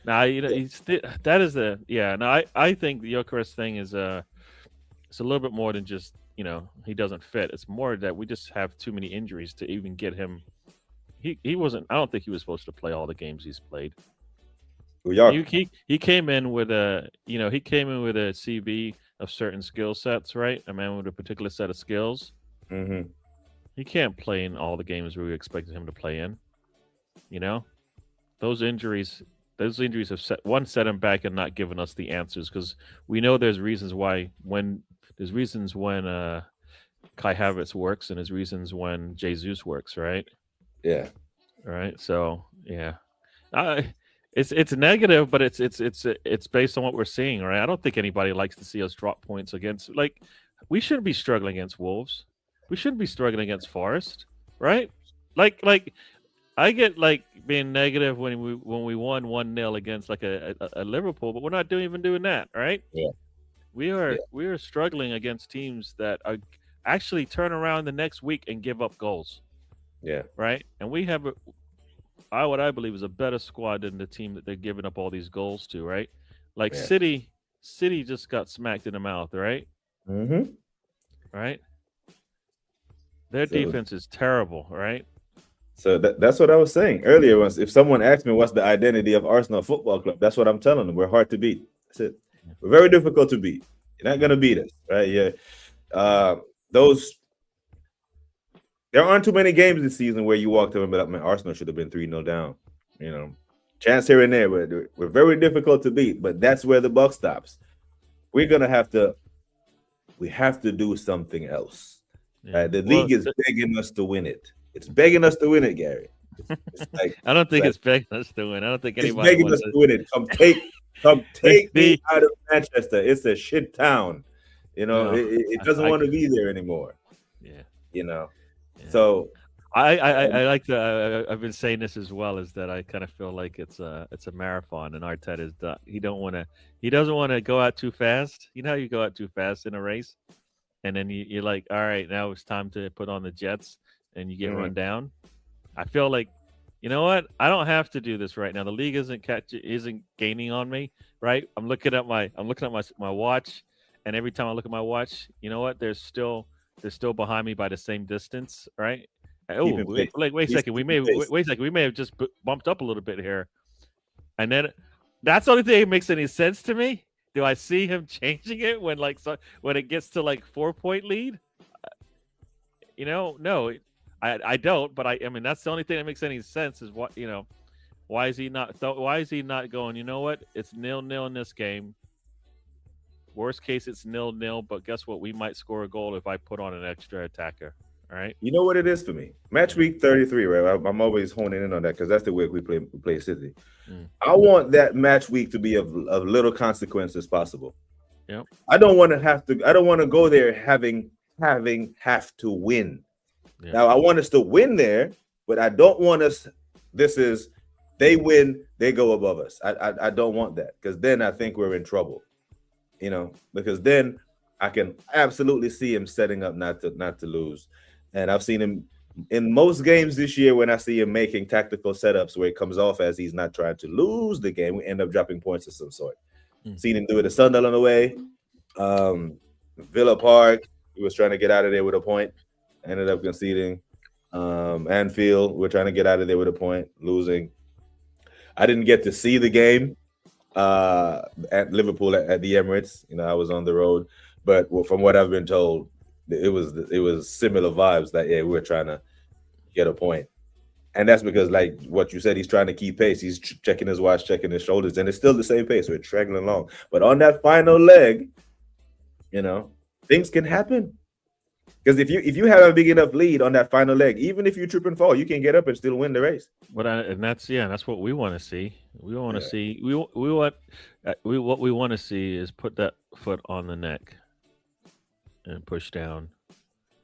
Now, that is I think the Gyökeres thing is it's a little bit more than just, he doesn't fit. It's more that we just have too many injuries to even get him. he wasn't. I don't think he was supposed to play all the games he's played. Well, He came in with a he came in with a CV of certain skill sets, right? A man with a particular set of skills. mm-hmm. He can't play in all the games we expected him to play in. You know, those injuries have set him back and not given us the answers, because we know there's reasons when Kai Havertz works, and there's reasons when Jesus works, right? Yeah. All right. So yeah, it's negative, but it's based on what we're seeing, right? I don't think anybody likes to see us drop points against, like, we shouldn't be struggling against Wolves. We shouldn't be struggling against Forest, right? Like I get like being negative when we won 1-0 against like a Liverpool, but we're not even doing that, right? Yeah. We are struggling against teams that are actually turn around the next week and give up goals. Yeah. Right? And we have what I believe is a better squad than the team that they're giving up all these goals to, right? Like City just got smacked in the mouth, right? Mm-hmm. Right? Their defense is terrible, right? So that's what I was saying earlier. Was if someone asked me what's the identity of Arsenal Football Club, that's what I'm telling them. We're hard to beat. That's it. We're very difficult to beat. You're not gonna beat us, right? Yeah. There aren't too many games this season where you walk to them and be like, man, Arsenal should have been 3-0 down. You know, chance here and there, but we're very difficult to beat. But that's where the buck stops. We have to do something else. Yeah. The league is begging us to win it. It's begging us to win it, Gary. It's like, I don't think it's begging us to win. I don't think anybody begging us to win it. Come take me out of Manchester. It's a shit town. You know, it doesn't want to be there anymore. Yeah. You know. Yeah. So I like to. I've been saying this as well, is that I kind of feel like it's a marathon, and Arteta is done. He doesn't want to go out too fast. You know how you go out too fast in a race, and then you're like, all right, now it's time to put on the jets, and you get run down. I feel like, you know what? I don't have to do this right now. The league isn't gaining on me, right? I'm looking at my watch, and every time I look at my watch, you know what? They're still behind me by the same distance, right? Oh, wait a second. We may have just bumped up a little bit here, and then that's the only thing that makes any sense to me. Do I see him changing it when it gets to like 4-point lead? You know, no, I don't. But I mean, that's the only thing that makes any sense is what, you know, why is he not going? You know what? It's 0-0 in this game. Worst case, it's 0-0. But guess what? We might score a goal if I put on an extra attacker. All right. You know what it is for me? Match week 33, right? I'm always honing in on that because that's the week we play City. I want that match week to be of little consequence as possible. Yeah. I don't want to go there having to win. Yeah. Now I want us to win there, but I don't want us. They win, they go above us. I don't want that, because then I think we're in trouble. You know, because then I can absolutely see him setting up not to lose. And I've seen him in most games this year when I see him making tactical setups where it comes off as he's not trying to lose the game. We end up dropping points of some sort. Seen him do it at Sunderland away. Villa Park, he was trying to get out of there with a point, ended up conceding. Anfield, we're trying to get out of there with a point, losing. I didn't get to see the game at Liverpool at the Emirates. You know, I was on the road, but from what I've been told, it was similar vibes that we were trying to get a point. And that's because, like what you said, he's trying to keep pace. He's checking his watch, checking his shoulders, and it's still the same pace. We're dragging along. But on that final leg, you know, things can happen. Because if you have a big enough lead on that final leg, even if you trip and fall, you can get up and still win the race. That's what we want to see. We want to see. What we want to see is put that foot on the neck and push down.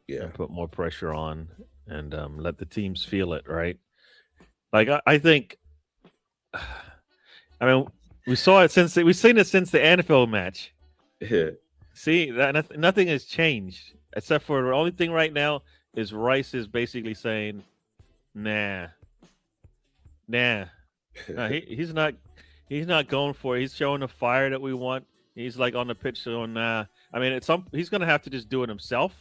Yeah. And put more pressure on and let the teams feel it, right? Like I think. I mean, we've seen it since the Anfield match. Yeah. See that nothing has changed. Except for the only thing right now is Rice is basically saying, nah. He's not going for it. He's showing the fire that we want. He's like on the pitch saying, nah. I mean, he's going to have to just do it himself,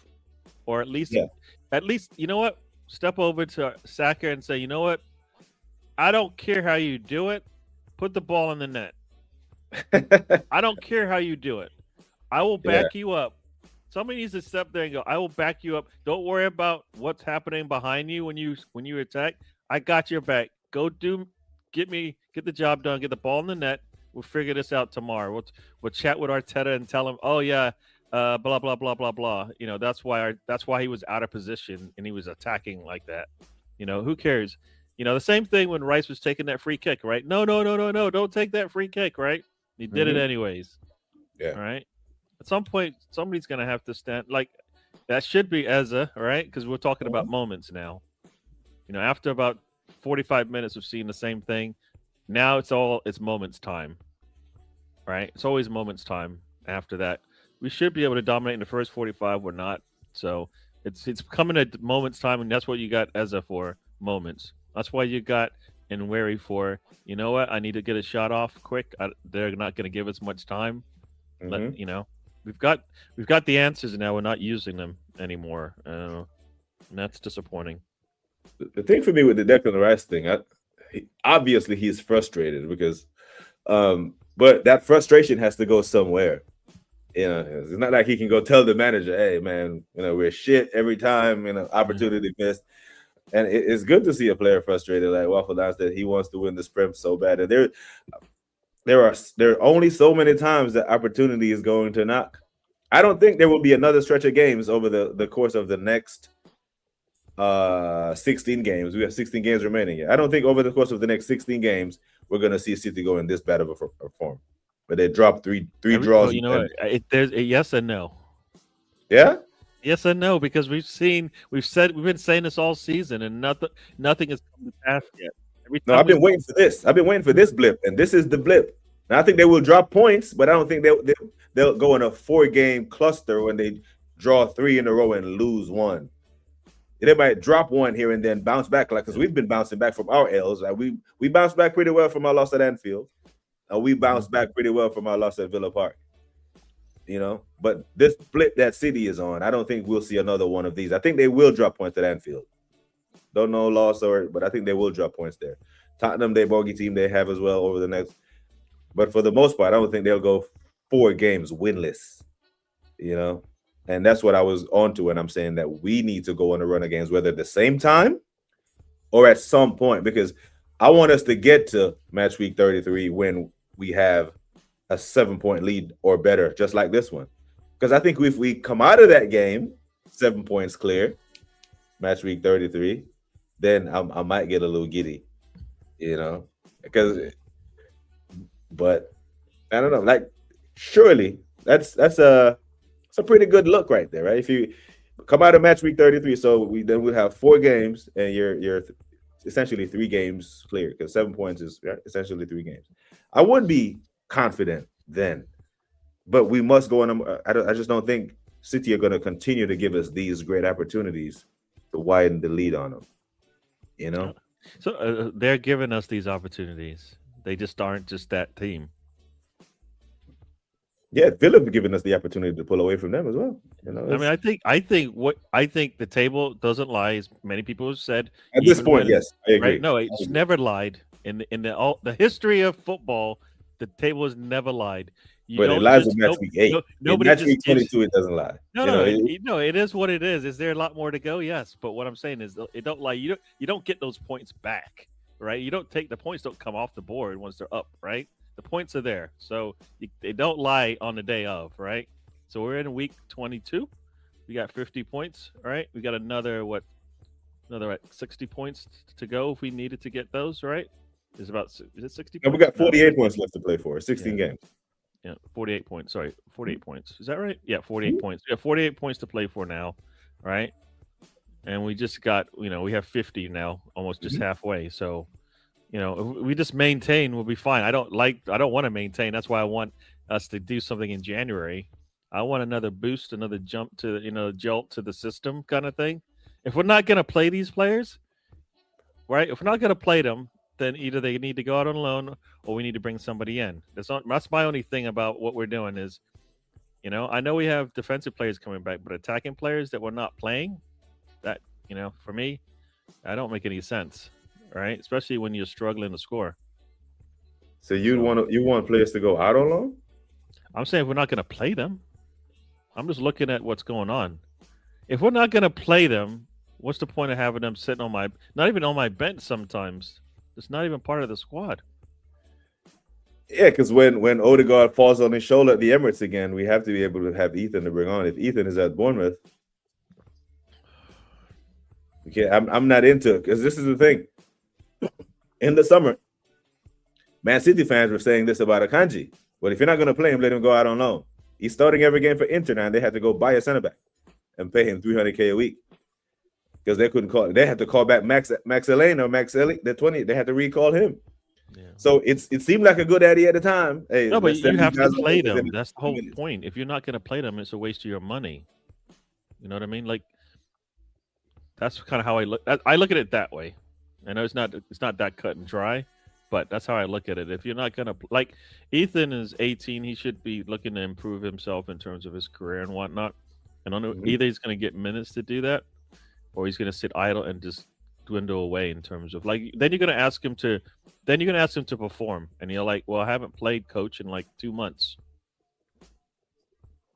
or at least, you know what? step over to Saka and say, you know what? I don't care how you do it. Put the ball in the net. I don't care how you do it. I will back you up. Somebody needs to step there and go, I will back you up. Don't worry about what's happening behind you when you attack. I got your back. Go get the job done, get the ball in the net. We'll figure this out tomorrow. We'll chat with Arteta and tell him, oh yeah, blah blah blah blah blah. You know, that's why he was out of position and he was attacking like that. You know, who cares? You know, the same thing when Rice was taking that free kick, right? No, don't take that free kick, right? He did it anyways. Yeah. All right. At some point, somebody's gonna have to stand. Like that should be Eze, right? Because we're talking about moments now. You know, after about 45 minutes of seeing the same thing, now it's moments time, right? It's always moments time. After that, we should be able to dominate in the first 45. We're not, so it's coming at moments time, and that's what you got Eze for, moments. That's why you got Nweri for. You know what? I need to get a shot off quick. They're not going to give us much time. But, you know, we've got the answers now. We're not using them anymore, and that's disappointing. The thing for me with the Declan Rice thing, obviously he's frustrated because, but that frustration has to go somewhere. You know, it's not like he can go tell the manager, "Hey, man, you know we're shit every time. You know, opportunity missed." And it's good to see a player frustrated like Waffle Downs that he wants to win the sprint so bad. And there are only so many times that opportunity is going to knock. I don't think there will be another stretch of games over the course of the next 16 games. We have 16 games remaining. I don't think over the course of the next 16 games we're going to see City go in this bad of a form. But they dropped three draws. You know, there's a yes and no. Yeah. Yes and no, because we've been saying this all season, and nothing has come to pass yet. I've been waiting for this. I've been waiting for this blip, and this is the blip. And I think they will drop points, but I don't think they'll go in a 4-game cluster when they draw 3 in a row and lose 1. They might drop 1 here and then bounce back, like because we've been bouncing back from our L's. Like we bounced back pretty well from our loss at Anfield, and we bounced back pretty well from our loss at Villa Park. You know, but this blip that City is on, I don't think we'll see another one of these. I think they will drop points at Anfield. Don't know loss but I think they will drop points there. Tottenham, they bogey team they have as well over the next. But for the most part, I don't think they'll go 4 games winless. You know, and that's what I was on to when I'm saying that we need to go on a run of games, whether at the same time or at some point, because I want us to get to match week 33 when we have a 7-point lead or better, just like this one. Because I think if we come out of that game 7 points clear, match week 33, then I might get a little giddy, you know. But I don't know. Like, surely that's a pretty good look right there, right? If you come out of match week 33, so we'll have 4 games, and you're essentially 3 games clear, because 7 points is essentially 3 games. I would be confident then, but we must go on. I just don't think City are going to continue to give us these great opportunities to widen the lead on them. You know, so they're giving us these opportunities. They just aren't just that team. Yeah, Villa have given us the opportunity to pull away from them as well. You know, I mean, I think the table doesn't lie, as many people have said. At this point, yes, I agree. Right? No, it's never lied in the history of football. The table has never lied. But it lies in match week 8. Nobody in match week 22, it doesn't lie. No, it is what it is. Is there a lot more to go? Yes, but what I'm saying is it don't lie. You don't get those points back, right? You don't take the points. Don't come off the board once they're up, right? The points are there, so they don't lie on the day of, right? So we're in week 22. We got 50 points, right? We got another 60 points to go if we needed to get those, right? Is it 60? No, we got 48 points left to play for. 16 games. Yeah, 48 points. Sorry, 48 points. Is that right? Yeah, 48 points. We have 48 points to play for now, right? And we just got, we have 50 now, almost just halfway. So, if we just maintain, we'll be fine. I don't want to maintain. That's why I want us to do something in January. I want another boost, another jump to, jolt to the system kind of thing. If we're not going to play these players, right? If we're not going to play them, then either they need to go out on loan or we need to bring somebody in. That's my only thing about what we're doing is, I know we have defensive players coming back, but attacking players that we're not playing, that, for me, That don't make any sense, right? Especially when you're struggling to score. So you want players to go out on loan? I'm saying if we're not going to play them, I'm just looking at what's going on. If we're not going to play them, what's the point of having them sitting on not even on my bench sometimes? It's not even part of the squad. Yeah, because when Odegaard falls on his shoulder at the Emirates again, we have to be able to have Ethan to bring on. If Ethan is at Bournemouth, we can't. I'm not into it because this is the thing. In the summer, Man City fans were saying this about Akanji. Well, if you're not going to play him, let him go out on loan. He's starting every game for Inter now, and they had to go buy a center back and pay him $300K a week because they couldn't call. They had to call back Max Elaine or Max Ellie. The 20. They had to recall him. Yeah. So it seemed like a good idea at the time. Hey, no, but you have to play them. That's the whole point. If you're not going to play them, it's a waste of your money. You know what I mean? Like that's kind of how I look. I look at it that way. I know it's not that cut and dry, but that's how I look at it. If you're not going to like Ethan is 18, he should be looking to improve himself in terms of his career and whatnot. And I don't know either he's going to get minutes to do that, or he's going to sit idle and just dwindle away in terms of like. Then you're going to ask him to perform, and you're like, well, I haven't played, coach, in like 2 months.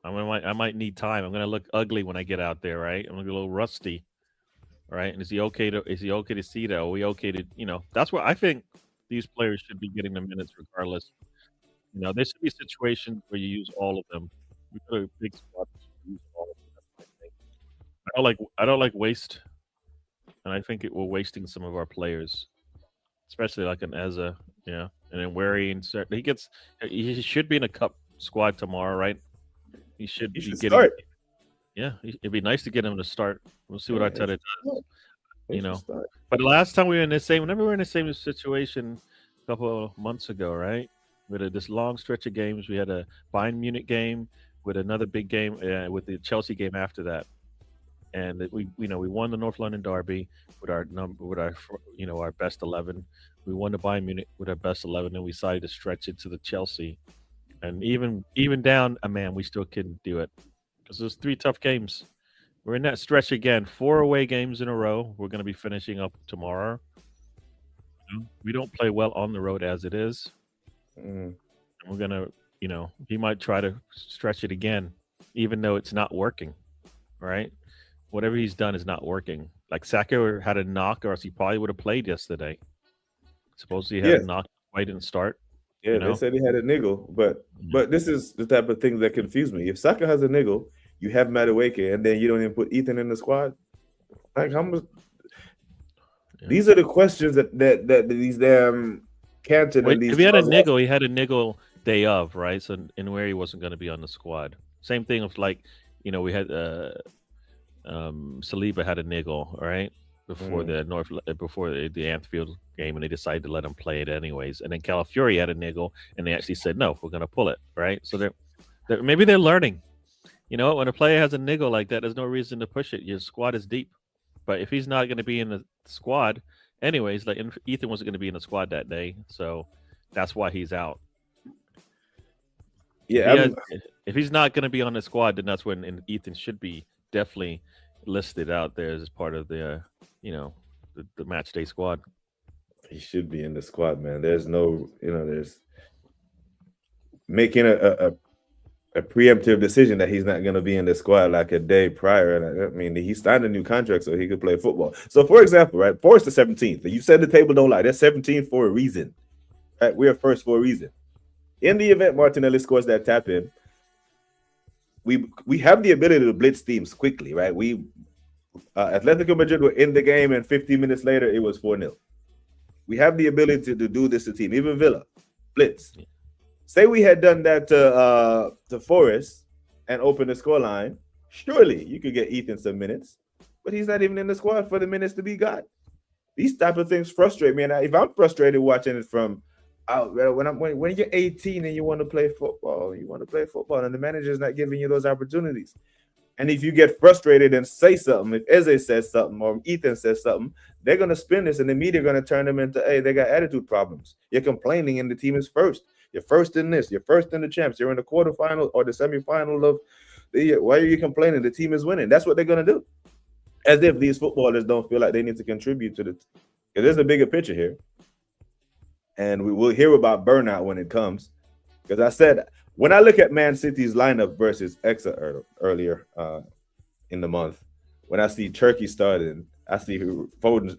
I might need time. I'm going to look ugly when I get out there, right? I'm going to be a little rusty, right? And is he okay to see that? Are we okay to, that's what I think these players should be getting the minutes regardless. There should be situations where you use all of them. We put a big squad to use all of them. I don't like waste, and I think we're wasting some of our players, especially like an Eza, and then Wary and he should be in a cup squad tomorrow, right? He should be getting. Start. Yeah, it'd be nice to get him to start. We'll see what Arteta does. But the last time whenever we were in the same situation a couple of months ago, right? We had this long stretch of games. We had a Bayern Munich game with another big game with the Chelsea game after that, and we won the North London derby with our best 11. We won the Bayern Munich with our best 11, and we decided to stretch it to the Chelsea, and even down a man, we still couldn't do it because there's 3 tough games. We're in that stretch again, 4 away games in a row. We're going to be finishing up tomorrow. We don't play well on the road as it is. And we're going to, he might try to stretch it again, even though it's not working, right? Whatever he's done is not working. Like Saka had a knock, or else he probably would have played yesterday. Supposedly he had a knock. Why didn't start? Yeah, they said he had a niggle, but this is the type of thing that confused me. If Saka has a niggle, you have Madueke, and then you don't even put Ethan in the squad. Like how much? Yeah. These are the questions that these damn Canton and these. If he had a niggle, he had a niggle day of, right? So in where he wasn't going to be on the squad. Same thing with we had Saliba had a niggle, right? Before the Anfield game, and they decided to let him play it anyways. And then Calafiori had a niggle, and they actually said, no, we're going to pull it, right? So maybe they're learning. When a player has a niggle like that, there's no reason to push it. Your squad is deep. But if he's not going to be in the squad, anyways, like Ethan wasn't going to be in the squad that day, so that's why he's out. Yeah. If he's not going to be on the squad, then that's when Ethan should be definitely listed out there as part of the the match day squad. He should be in the squad, man. There's no, there's making a preemptive decision that he's not going to be in the squad like a day prior. And I mean, he signed a new contract so he could play football. So, for example, right, Forest is 17th. You said the table don't lie. They're 17th for a reason. Right? We are first for a reason. In the event Martinelli scores that tap in, we have the ability to blitz teams quickly, right? Atletico Madrid were in the game, and 15 minutes later, it was 4-0. We have the ability to do this to team. Even Villa, blitz. Say we had done that to Forest and opened the scoreline, surely you could get Ethan some minutes, but he's not even in the squad for the minutes to be got. These type of things frustrate me, and if I'm frustrated watching it from when you're 18 and you want to play football, and the manager's not giving you those opportunities. And if you get frustrated and say something, if Eze says something or Ethan says something, they're going to spin this, and the media are going to turn them into, hey, they got attitude problems. You're complaining, and the team is first. You're first in this. You're first in the champs. You're in the quarterfinal or the semifinal of the year. Why are you complaining? The team is winning. That's what they're going to do. As if these footballers don't feel like they need to contribute to the. Because there's a bigger picture here, and we will hear about burnout when it comes. Because I said when I look at Man City's lineup versus Exa earlier in the month, when I see Turkey starting, I see Foden,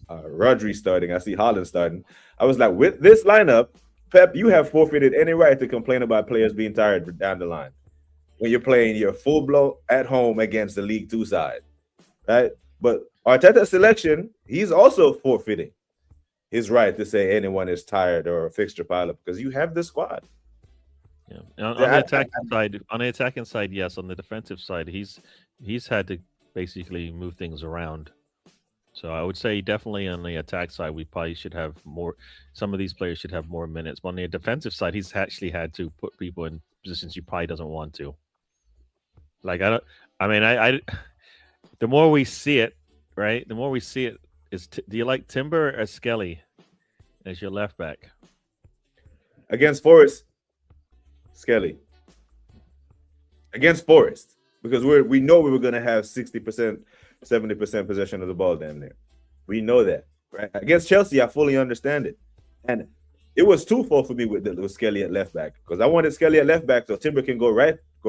Rodri starting, I see Haaland starting. I was like, with this lineup, Pep, you have forfeited any right to complain about players being tired down the line when you're playing your full blow at home against the League Two side, right? But Arteta's selection, he's also forfeiting his right to say anyone is tired or a fixture pileup because you have the squad. Yeah. On the attacking side, yes. On the defensive side, he's had to basically move things around. So I would say definitely on the attack side, we probably should have more. Some of these players should have more minutes. But on the defensive side, he's actually had to put people in positions he probably doesn't want to. Like the more we see it, right? The more we see it is. Do you like Timber or Skelly as your left back against Forest? Skelly against Forest because we know we were going to have 60%, 70% possession of the ball damn near. We know that, right? Against Chelsea, I fully understand it, and it was twofold for me with Skelly at left back because I wanted Skelly at left back so Timber can go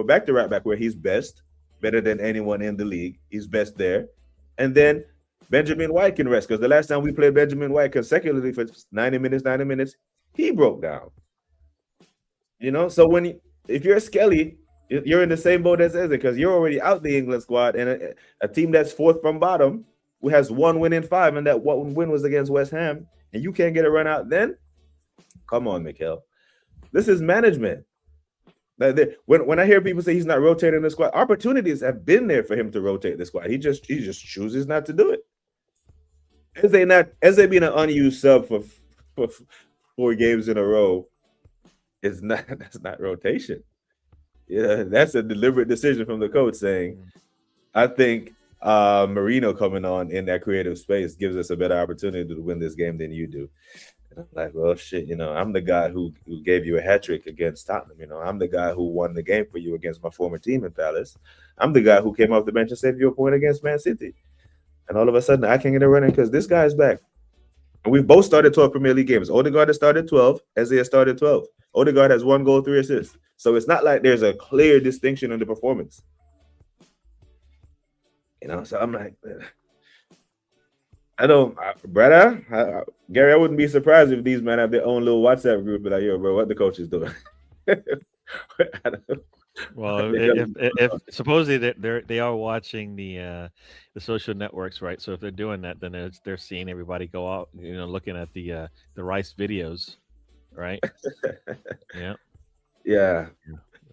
back to right back where he's better than anyone in the league. He's best there, and then Benjamin White can rest because the last time we played Benjamin White consecutively for 90 minutes, he broke down. You know, so if you're a Skelly, you're in the same boat as Eze because you're already out the England squad and a team that's fourth from bottom who has 1 win in 5, and that 1 win was against West Ham, and you can't get a run out then? Come on, Mikel. This is management. When I hear people say he's not rotating the squad, opportunities have been there for him to rotate the squad. He just chooses not to do it. Eze being an unused sub for 4 games in a row. That's not rotation. Yeah, that's a deliberate decision from the coach saying, I think Marino coming on in that creative space gives us a better opportunity to win this game than you do. And I'm like, well, shit, I'm the guy who gave you a hat trick against Tottenham. I'm the guy who won the game for you against my former team in Palace. I'm the guy who came off the bench and saved you a point against Man City. And all of a sudden, I can't get a run in because this guy's back. And we've both started 12 Premier League games. Odegaard has started 12. Eze has started 12. Odegaard has 1 goal, 3 assists. So it's not like there's a clear distinction in the performance. So I'm like, Gary, I wouldn't be surprised if these men have their own little WhatsApp group and like, yo, bro, what the coach is doing. Well, if supposedly they are watching the social networks, right? So if they're doing that, then they're seeing everybody go out, looking at the Rice videos, right? Yeah.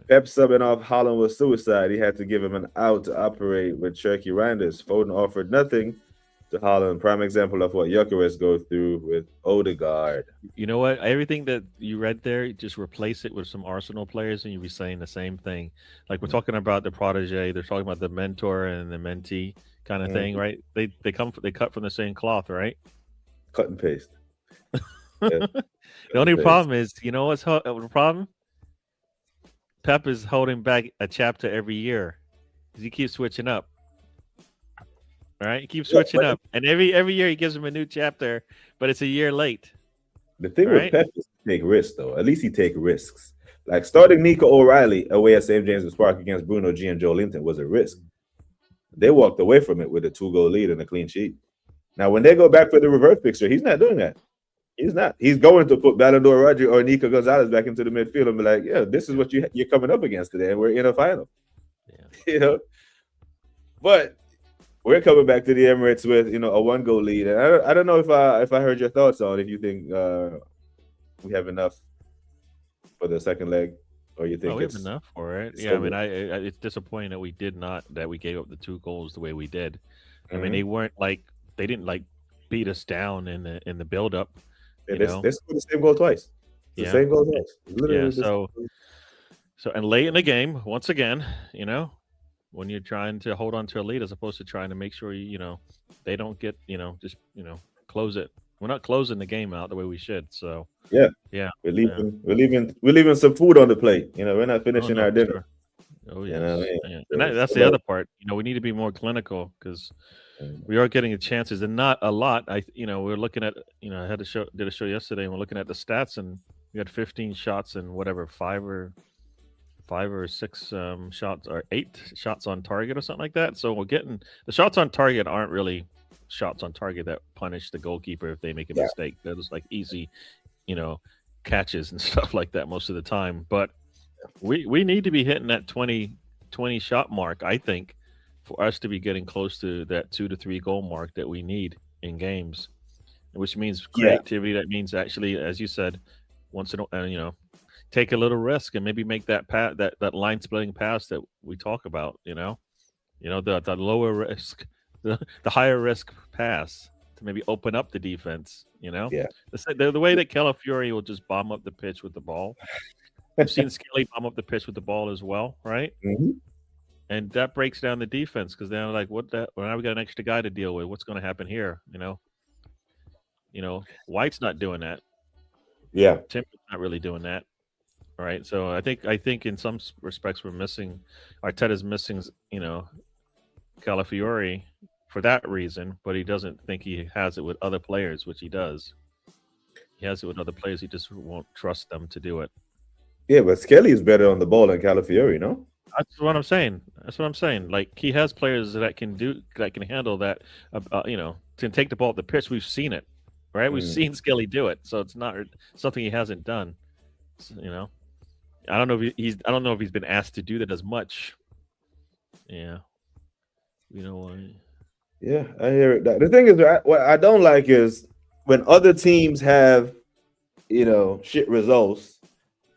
Pep subbing off Haaland was suicide. He had to give him an out to operate with Cherky Reinders. Foden offered nothing to Haaland. Prime example of what Gyökeres goes through with Odegaard. You know what? Everything that you read there, just replace it with some Arsenal players, and you'll be saying the same thing. Like we're talking about the protege, they're talking about the mentor and the mentee kind of thing, right? They cut from the same cloth, right? Cut and paste. The only problem is, what's the problem? Pep is holding back a chapter every year because he keeps switching up. All right, he keeps switching up, and every year he gives him a new chapter, but it's a year late. The thing with Pep is to take risks, though. At least he take risks. Like starting Nico O'Reilly away at St. James's Park against Bruno G and Joe Linton was a risk. They walked away from it with a 2-goal lead and a clean sheet. Now, when they go back for the reverse fixture, he's not doing that. He's not. He's going to put Ballon d'Or Rodri or Nico Gonzalez back into the midfield and be like, yeah, this is what you're coming up against today, and we're in a final. Yeah. But we're coming back to the Emirates with, a 1-goal lead. And I don't know if I heard your thoughts on if you think we have enough for the second leg, or you think we have enough for it. Yeah, I mean, it's disappointing that we gave up the 2 goals the way we did. I mean, they didn't beat us down in the build up. They scored the same goal twice. The same goal twice. Literally so and late in the game, once again, when you're trying to hold on to a lead as opposed to trying to make sure they don't get close it. We're not closing the game out the way we should. So yeah, we're leaving some food on the plate. We're not finishing our dinner. Sure. Oh yeah, and that's the other part. We need to be more clinical because we are getting the chances, and not a lot. We're looking at, I did a show yesterday, and we're looking at the stats, and we had 15 shots and whatever, five or six shots, or 8 shots on target or something like that. So we're getting the shots on target aren't really shots on target that punish the goalkeeper if they make a mistake. They're just like easy, catches and stuff like that most of the time. But we need to be hitting that 20 shot mark, I think, for us to be getting close to that 2 to 3 goal mark that we need in games, which means creativity. That means actually, as you said, once in a take a little risk and maybe make that that line splitting pass that we talk about. The lower risk, the higher risk pass to maybe open up the defense. The way that Calafiori will just bomb up the pitch with the ball. We've seen Skelly bomb up the pitch with the ball as well, right? Mm-hmm. And that breaks down the defense because they're like, well, now we got an extra guy to deal with. What's going to happen here? White's not doing that. Yeah, Tim's not really doing that. All right. So I think in some respects Arteta's missing, Calafiori for that reason, but he doesn't think he has it with other players, which he does. He has it with other players. He just won't trust them to do it. Yeah, but Skelly is better on the ball than Calafiori, no? That's what I'm saying. Like, he has players that can handle that. To take the ball at the pitch. We've seen it, right? We've seen Skelly do it, so it's not something he hasn't done. I don't know if he's been asked to do that as much. Yeah, Yeah, I hear it. The thing is, what I don't like is when other teams have, shit results.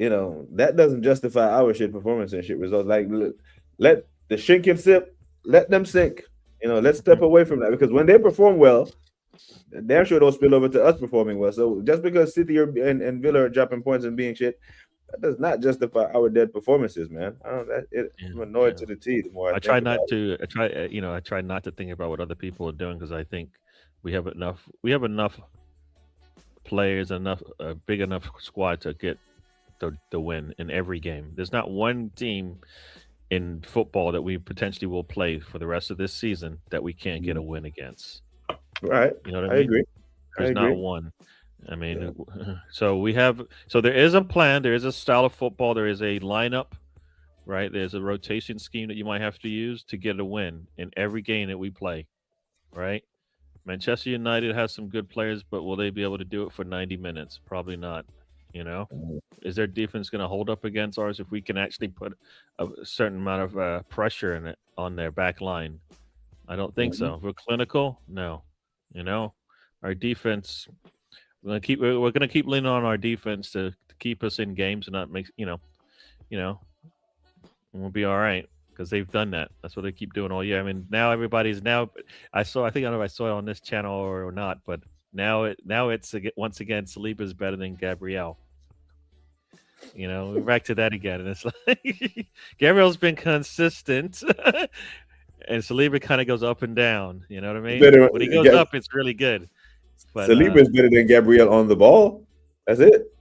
That doesn't justify our shit performance and shit results. Like, let the sink and sip, let them sink. Let's step away from that, because when they perform well, they're sure they'll spill over to us performing well. So just because City and Villa are dropping points and being shit, that does not justify our dead performances, man. I'm annoyed to the teeth. The more I try not to think about what other people are doing, because I think we have enough players, a big enough squad to get the win in every game. There's not one team in football that we potentially will play for the rest of this season that we can't get a win against. Right. You know what I mean? Agree. There's not one. I mean, so there is a plan, there is a style of football, there is a lineup, right? There's a rotation scheme that you might have to use to get a win in every game that we play, right? Manchester United has some good players, but will they be able to do it for 90 minutes? Probably not. Is their defense going to hold up against ours if we can actually put a certain amount of pressure in it on their back line? I don't think so. If we're clinical, no. Our defense, we're going to keep leaning on our defense to keep us in games and not make we'll be all right, because they've done that. That's what they keep doing all year. I mean, now everybody's I don't know if I saw it on this channel or not, but now it's once again Saliba's better than Gabriel. We're back to that again, and it's like Gabriel's been consistent, and Saliba kind of goes up and down. You know what I mean? When he goes up, it's really good. But Saliba is better than Gabriel on the ball. That's it.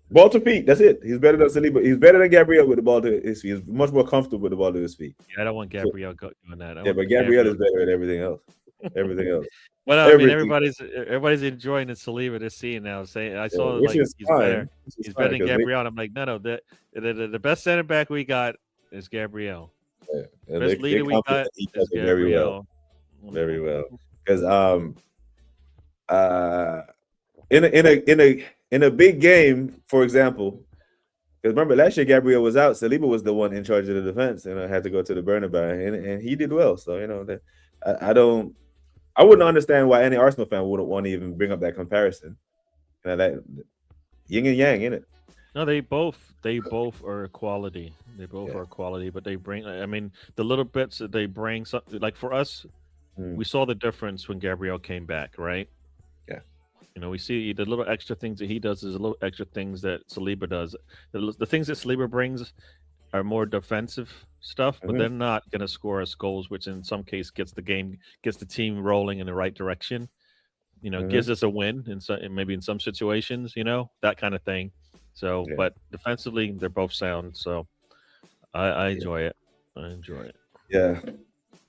Ball to feet. That's it. He's better than Saliba. He's better than Gabriel with the ball to his feet. He's much more comfortable with the ball to his feet. Yeah, I don't want Gabriel doing that. But Gabriel is better at everything else. Everything else. Well, I mean, everybody's enjoying the Saliba this season now. I saw he's better. He's better than Gabriel. I'm like, no. The best center back we got is Gabriel. Yeah. Best leader we got is Gabriel. Very well. Because in a big game, for example, because remember last year Gabriel was out, Saliba was the one in charge of the defense, and I had to go to the Bernabeu, and he did well. So I wouldn't understand why any Arsenal fan wouldn't want to even bring up that comparison. That yin and yang, innit? No, they both are quality. They both are quality, but they bring. I mean, the little bits that they bring, something like for us, we saw the difference when Gabriel came back, right? Yeah. We see the little extra things that he does is a little extra things that Saliba does. The things that Saliba brings are more defensive stuff, but they're not going to score us goals, which in some case gets the team rolling in the right direction. Gives us a win maybe in some situations, that kind of thing. So, but defensively, they're both sound. So, I enjoy it. Yeah.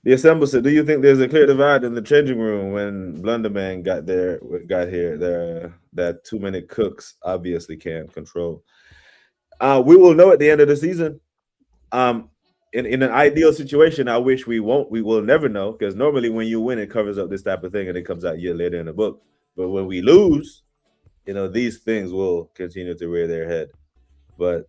The assemble said, "Do you think there's a clear divide in the changing room when Blunderman got here? That too many cooks obviously can't control. We will know at the end of the season. In an ideal situation, I wish we won't. We will never know because normally when you win, it covers up this type of thing and it comes out a year later in the book. But when we lose, these things will continue to rear their head. But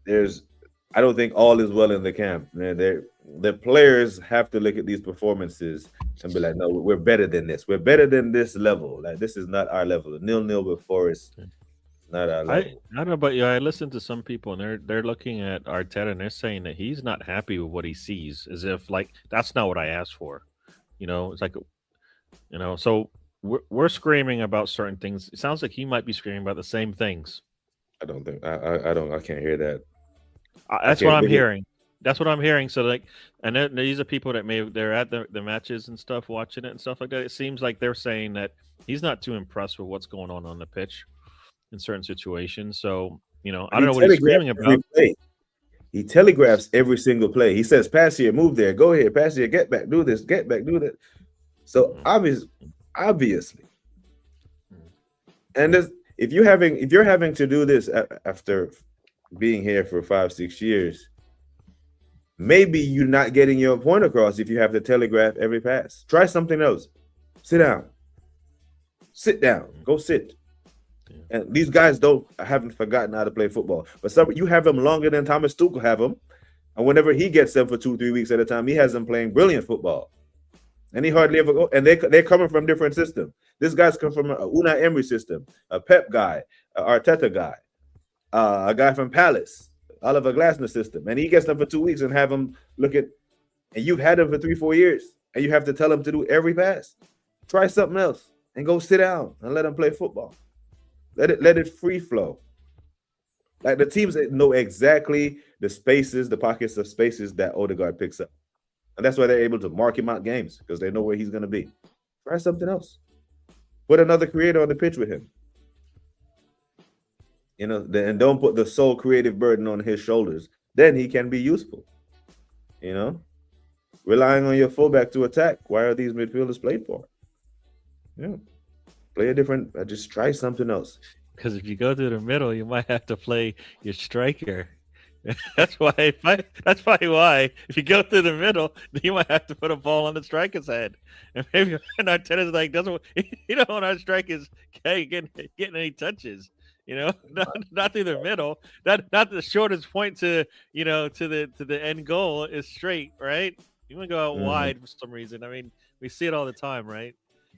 I don't think all is well in the camp. The players have to look at these performances and be like, no, we're better than this. We're better than this level. Like, this is not our level. 0-0 before is not our level. I don't know about you. I listened to some people and they're looking at Arteta and they're saying that he's not happy with what he sees, as if like that's not what I asked for. It's like so we're screaming about certain things. It sounds like he might be screaming about the same things. I don't think I can't hear that. That's what I'm hearing. That's what I'm hearing. So like, and these are people that they're at the matches and stuff, watching it and stuff like that. It seems like they're saying that he's not too impressed with what's going on the pitch in certain situations. So I don't know what he's screaming about. He telegraphs every single play. He says, "Pass here, move there, go here, pass here, get back, do this, get back, do that." So obviously, and if you're having to do this after being here for 5-6 years, maybe you're not getting your point across if you have to telegraph every pass. Try something else. Sit down, go sit. And these guys haven't forgotten how to play football. But you have them longer than Thomas Tuchel have them. And whenever he gets them for 2-3 weeks at a time, he has them playing brilliant football. And he hardly ever go. And they're coming from different systems. This guy's come from a Unai Emery system, a Pep guy, an Arteta guy, a guy from Palace, Oliver Glasner system. And he gets them for 2 weeks and have them look at, and you've had them for 3-4 years. And you have to tell them to do every pass. Try something else and go sit down and let them play football. Let it free flow. Like the teams that know exactly the pockets of spaces that Odegaard picks up. And that's why they're able to mark him out games, because they know where he's going to be. Try something else. Put another creator on the pitch with him. And don't put the sole creative burden on his shoulders. Then he can be useful. Relying on your fullback to attack. Why are these midfielders played for? Yeah. Play just try something else. Because if you go through the middle, you might have to play your striker. That's probably why. If you go through the middle, you might have to put a ball on the striker's head. And maybe Arteta's like, you don't want our strikers getting any touches. Not through the middle. Not the shortest point to the end goal is straight, right? You want to go out wide for some reason. I mean, we see it all the time, right?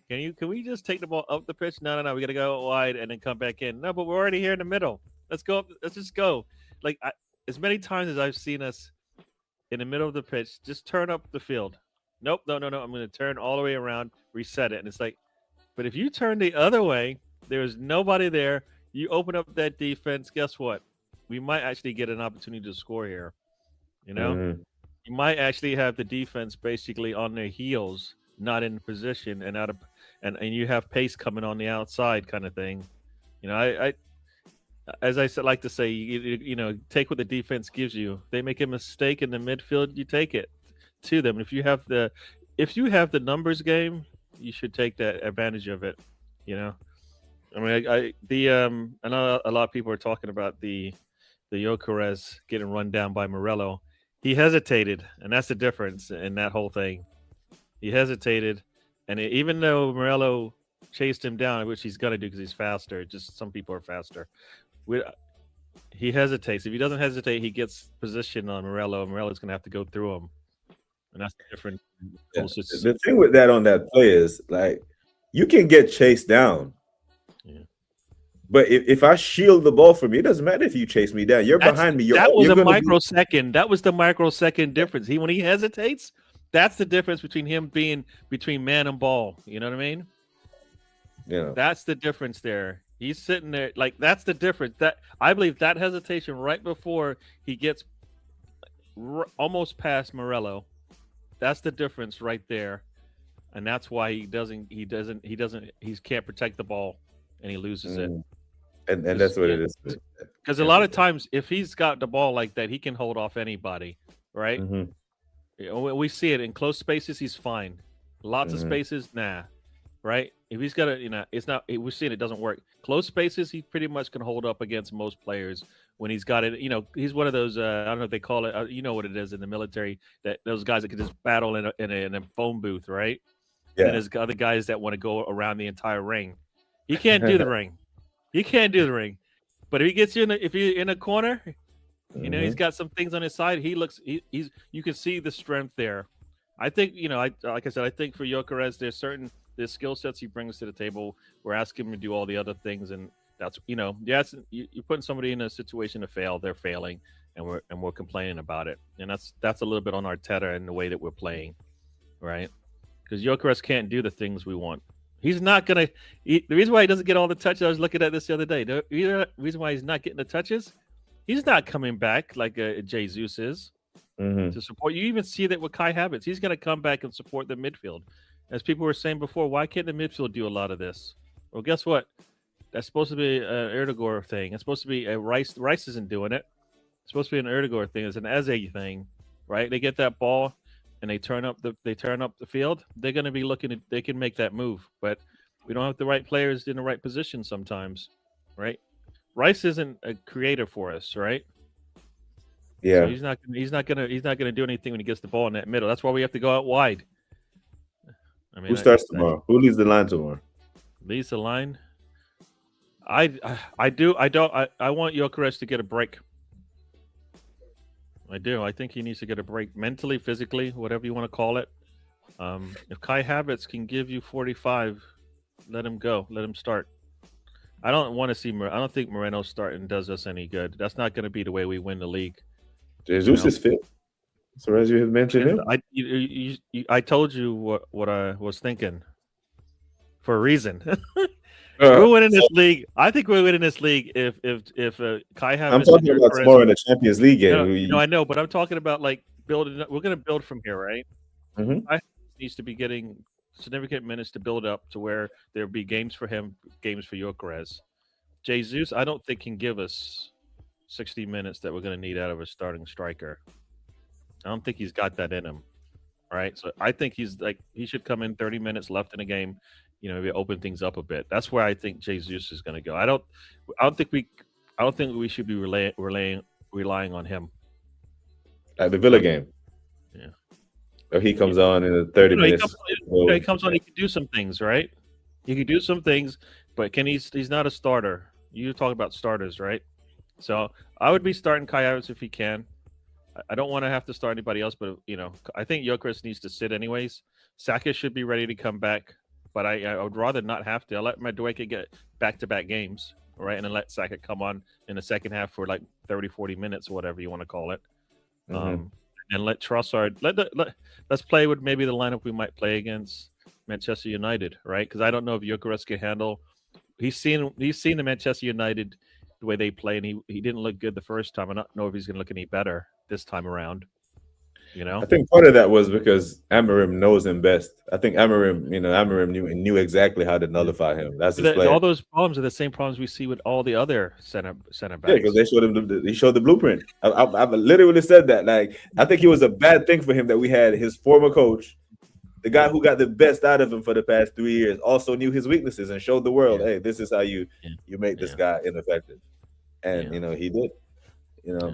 Can we just take the ball up the pitch? No. We got to go out wide and then come back in. No, but we're already here in the middle. Let's go. Let's just go. Like as many times as I've seen us in the middle of the pitch, just turn up the field. Nope, no. I'm going to turn all the way around, reset it, and it's like, but if you turn the other way, there's nobody there. You open up that defense. Guess what? We might actually get an opportunity to score here. You might actually have the defense basically on their heels, not in position, and you have pace coming on the outside, kind of thing. I as I like to say, take what the defense gives you. They make a mistake in the midfield, you take it to them. If you have the numbers game, you should take that advantage of it. I mean, I know a lot of people are talking about the Gyökeres getting run down by Morello. He hesitated, and that's the difference in that whole thing. He hesitated, and even though Morello chased him down, which he's going to do because he's faster, just some people are faster, he hesitates. If he doesn't hesitate, he gets position on Morello, and Morello's going to have to go through him. And that's the difference. Yeah. The thing with that on that play is, like, you can get chased down. Yeah. But if I shield the ball from you, it doesn't matter if you chase me down. You're behind me. That was a microsecond. That was the microsecond difference. When he hesitates, that's the difference between him being between man and ball. You know what I mean? Yeah. That's the difference there. He's sitting there like that's the difference. That I believe that hesitation right before he gets almost past Morello. That's the difference right there, and that's why he can't protect the ball and he loses it. And that's what it is. Because a lot of times, if he's got the ball like that, he can hold off anybody, right? We see it in close spaces. He's fine. Lots of spaces, nah. Right? If he's got it's not. We're seeing it doesn't work. Close spaces, he pretty much can hold up against most players when he's got it. He's one of those. I don't know if they call it. You know what it is in the military. That those guys that can just battle in a phone booth, right? Yeah. And there's other guys that want to go around the entire ring. He can't do the ring. He can't do the ring. But if he gets you if you're in a corner, he's got some things on his side. He's you can see the strength there. I think, like I said, I think for Gyökeres, there's skill sets he brings to the table. We're asking him to do all the other things, and that's you're putting somebody in a situation to fail. They're failing, and we're complaining about it. And that's a little bit on Arteta and the way that we're playing, right? Because Gyökeres can't do the things we want. He's not gonna. The reason why he doesn't get all the touches, I was looking at this the other day. The reason why he's not getting the touches, he's not coming back like Jesus is to support. You even see that with Kai Havertz. He's going to come back and support the midfield. As people were saying before, why can't the midfield do a lot of this? Well, guess what? That's supposed to be an Erdegaard thing. It's supposed to be a Rice. Rice isn't doing it. It's supposed to be an Erdegaard thing. It's an Eze thing, right? They get that ball and they turn up the field. They're going to be looking. They can make that move, but we don't have the right players in the right position sometimes, right? Rice isn't a creator for us, right? Yeah, so he's not gonna do anything when he gets the ball in that middle. That's why we have to go out wide. I mean, who starts tomorrow? Who leads the line tomorrow? Leads the line. I want Gyökeres to get a break. I do. I think he needs to get a break mentally, physically, whatever you want to call it. If Kai Havertz can give you 45, let him go. Let him start. I don't want to see. I don't think Moreno starting does us any good. That's not going to be the way we win the league. Jesus is fit. So as you have mentioned him, I told you what I was thinking for a reason. We're winning this league. I think we're winning this league if Kai Havertz. I'm talking about tomorrow in the Champions League game. No, I know, but I'm talking about like building. We're going to build from here, right? I needs to be getting significant minutes to build up to where there'll be games for him, games for Gyökeres. Jesus, I don't think can give us 60 minutes that we're going to need out of a starting striker. I don't think he's got that in him. All right. So I think he should come in 30 minutes left in the game, maybe open things up a bit. That's where I think Jesus is going to go. I don't think we should be relying on him. At the Villa game. Yeah. Or he comes on in the 30 minutes. He comes on, he can do some things, right? He can do some things, but he's not a starter. You talk about starters, right? So I would be starting Kai Havertz if he can. I don't want to have to start anybody else, but I think Gyökeres needs to sit anyways. Saka should be ready to come back, but I would rather not have to. I let Madueke get back-to-back games, right, and then let Saka come on in the second half for like 30, 40 minutes or whatever you want to call it, and let Trossard let's play with maybe the lineup we might play against Manchester United, right? Because I don't know if Gyökeres can handle. He's seen the Manchester United the way they play, and he didn't look good the first time. I don't know if he's going to look any better this time around. I think part of that was because Amorim knows him best. I think Amorim knew exactly how to nullify him. That's his play. All those problems are the same problems we see with all the other center backs. Yeah, because they showed him. He showed the blueprint. I've literally said that. Like, I think it was a bad thing for him that we had his former coach, the guy who got the best out of him for the past 3 years, also knew his weaknesses and showed the world, hey, this is how you make this guy ineffective. And he did.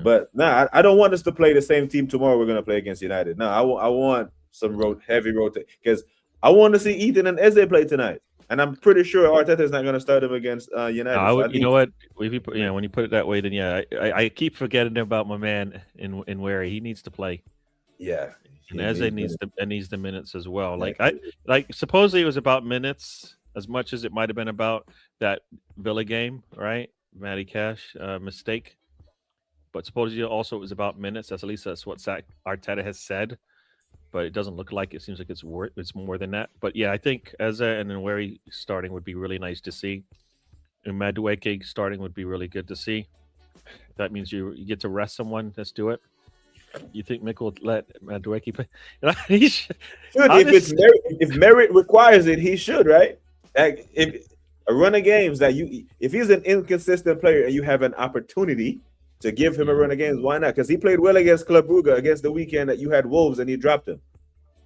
But I don't want us to play the same team tomorrow we're going to play against United. No, I want some heavy rotation because I want to see Ethan and Eze play tonight. And I'm pretty sure Arteta is not going to start them against United. You know what? When you put it that way, then I keep forgetting about my man in Wary. He needs to play. Yeah. And Eze needs the minutes as well. Like supposedly it was about minutes as much as it might have been about that Villa game, right? Matty Cash mistake. But supposedly also it was about minutes. That's what Arteta has said. But it doesn't look like it. Seems like it's more than that. But yeah, I think Eze and Nweri starting would be really nice to see. And Madueke starting would be really good to see. That means you get to rest someone. Let's do it. You think Mick will let Madueke play? He should. If merit requires it, he should, right? Like if a run of games if he's an inconsistent player and you have an opportunity to give him a run of games. Why not? Because he played well against Club Brugge against the weekend that you had Wolves and you dropped him.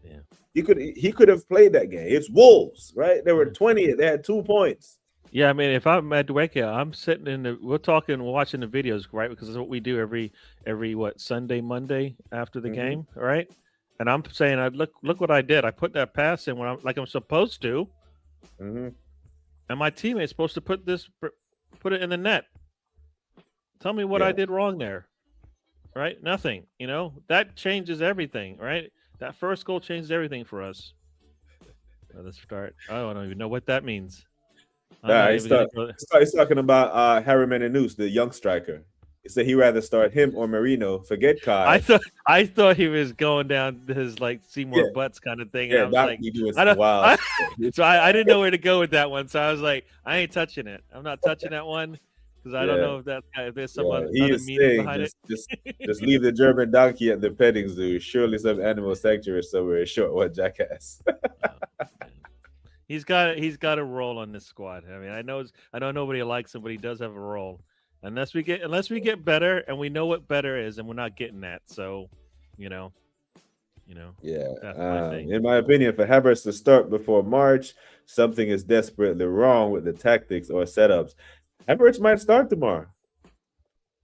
Yeah. He could have played that game. It's Wolves, right? They were 20th. They had 2 points. Yeah, I mean, if I'm Madueke, I'm sitting we're watching the videos, right? Because that's what we do every Sunday, Monday after the game, right? And I'm saying, look what I did. I put that pass in when I'm supposed to, Mm-hmm. and my teammate's supposed to put it in the net. Tell me what I did wrong there, right? Nothing. That changes everything, right? That first goal changes everything for us. Let's start. I don't even know what that means. He's talking about Harry Menenous, the young striker. He said he'd rather start him or Marino. Forget Kai. I thought he was going down his like Seymour Butts kind of thing. Yeah, and I was like, wild. So I didn't know where to go with that one. So I was like, I ain't touching it. I'm not touching that one because I don't know if there's some other meaning behind it. Just leave the German donkey at the petting zoo. Surely some animal sanctuary somewhere. Short one, jackass. He's got a role on this squad. I mean, I know nobody likes him, but he does have a role. Unless we get better, and we know what better is, and we're not getting that. So, Yeah. That's my thing. In my opinion, for Havertz to start before March, something is desperately wrong with the tactics or setups. Havertz might start tomorrow.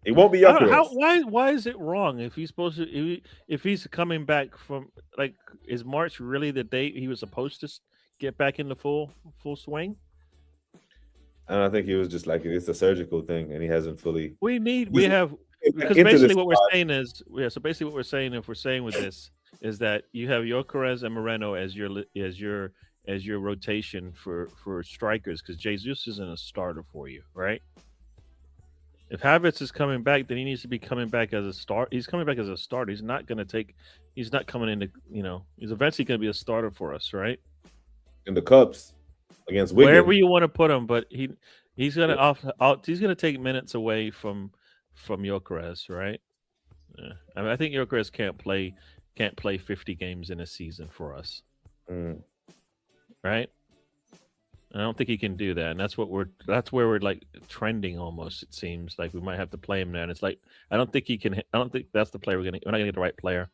It won't be Gyökeres. Why is it wrong if he's supposed to? If he's coming back from is March really the date he was supposed to get back in the full swing? I think he was just like it's a surgical thing, and he hasn't fully. Because basically what we're saying is So basically what we're saying, if we're saying with this, is that you have Gyökeres and Moreno as your rotation for strikers, because Jesus isn't a starter for you, right? If Havertz is coming back, then he needs to be coming back as a start. He's coming back as a starter. He's not coming into. He's eventually going to be a starter for us, right? In the Cups against Wigan. Wherever you want to put him, but he's gonna he's gonna take minutes away from Gyökeres, right? Yeah. I mean, I think Gyökeres can't play 50 games in a season for us, right? I don't think he can do that, and that's where we're like trending almost. It seems like we might have to play him now, and it's like I don't think he can. I don't think that's the player we're not gonna get the right player.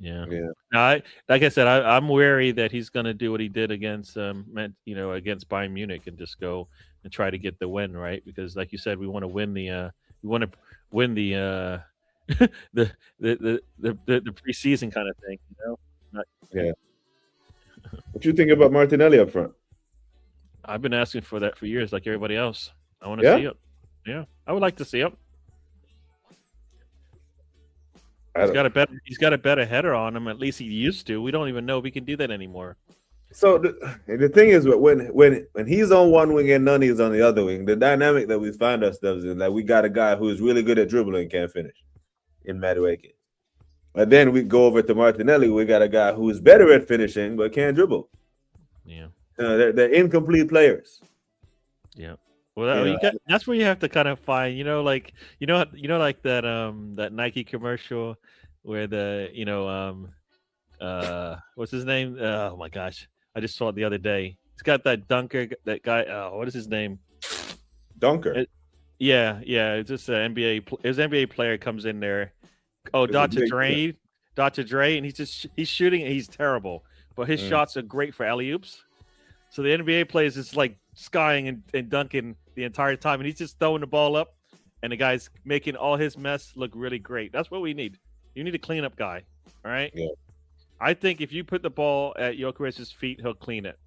Yeah. Now, like I said, I'm wary that he's going to do what he did against Bayern Munich and just go and try to get the win, right? Because, like you said, we want to win the the preseason kind of thing, Yeah. What you think about Martinelli up front? I've been asking for that for years, like everybody else. I want to see it. Yeah, I would like to see it. He's got a better header on him. At least he used to. We don't even know if he can do that anymore. So the thing is, when he's on one wing and none is on the other wing, the dynamic that we find ourselves in, that we got a guy who is really good at dribbling and can't finish in Madueke. But then we go over to Martinelli. We got a guy who is better at finishing but can't dribble. Yeah, they're incomplete players. Yeah. Well, that's where you have to kind of find, like that Nike commercial where what's his name? Oh my gosh, I just saw it the other day. It's got that dunker, that guy. What is his name? Dunker. It's just an NBA. His NBA player comes in there. Oh, Dr. Dre, and he's shooting, and he's terrible, but his shots are great for alley-oops. So the NBA player is just like skying and dunking the entire time, and he's just throwing the ball up, and the guy's making all his mess look really great. That's what we need. You need a cleanup guy, all right? Yeah. I think if you put the ball at Gyökeres' feet, he'll clean it.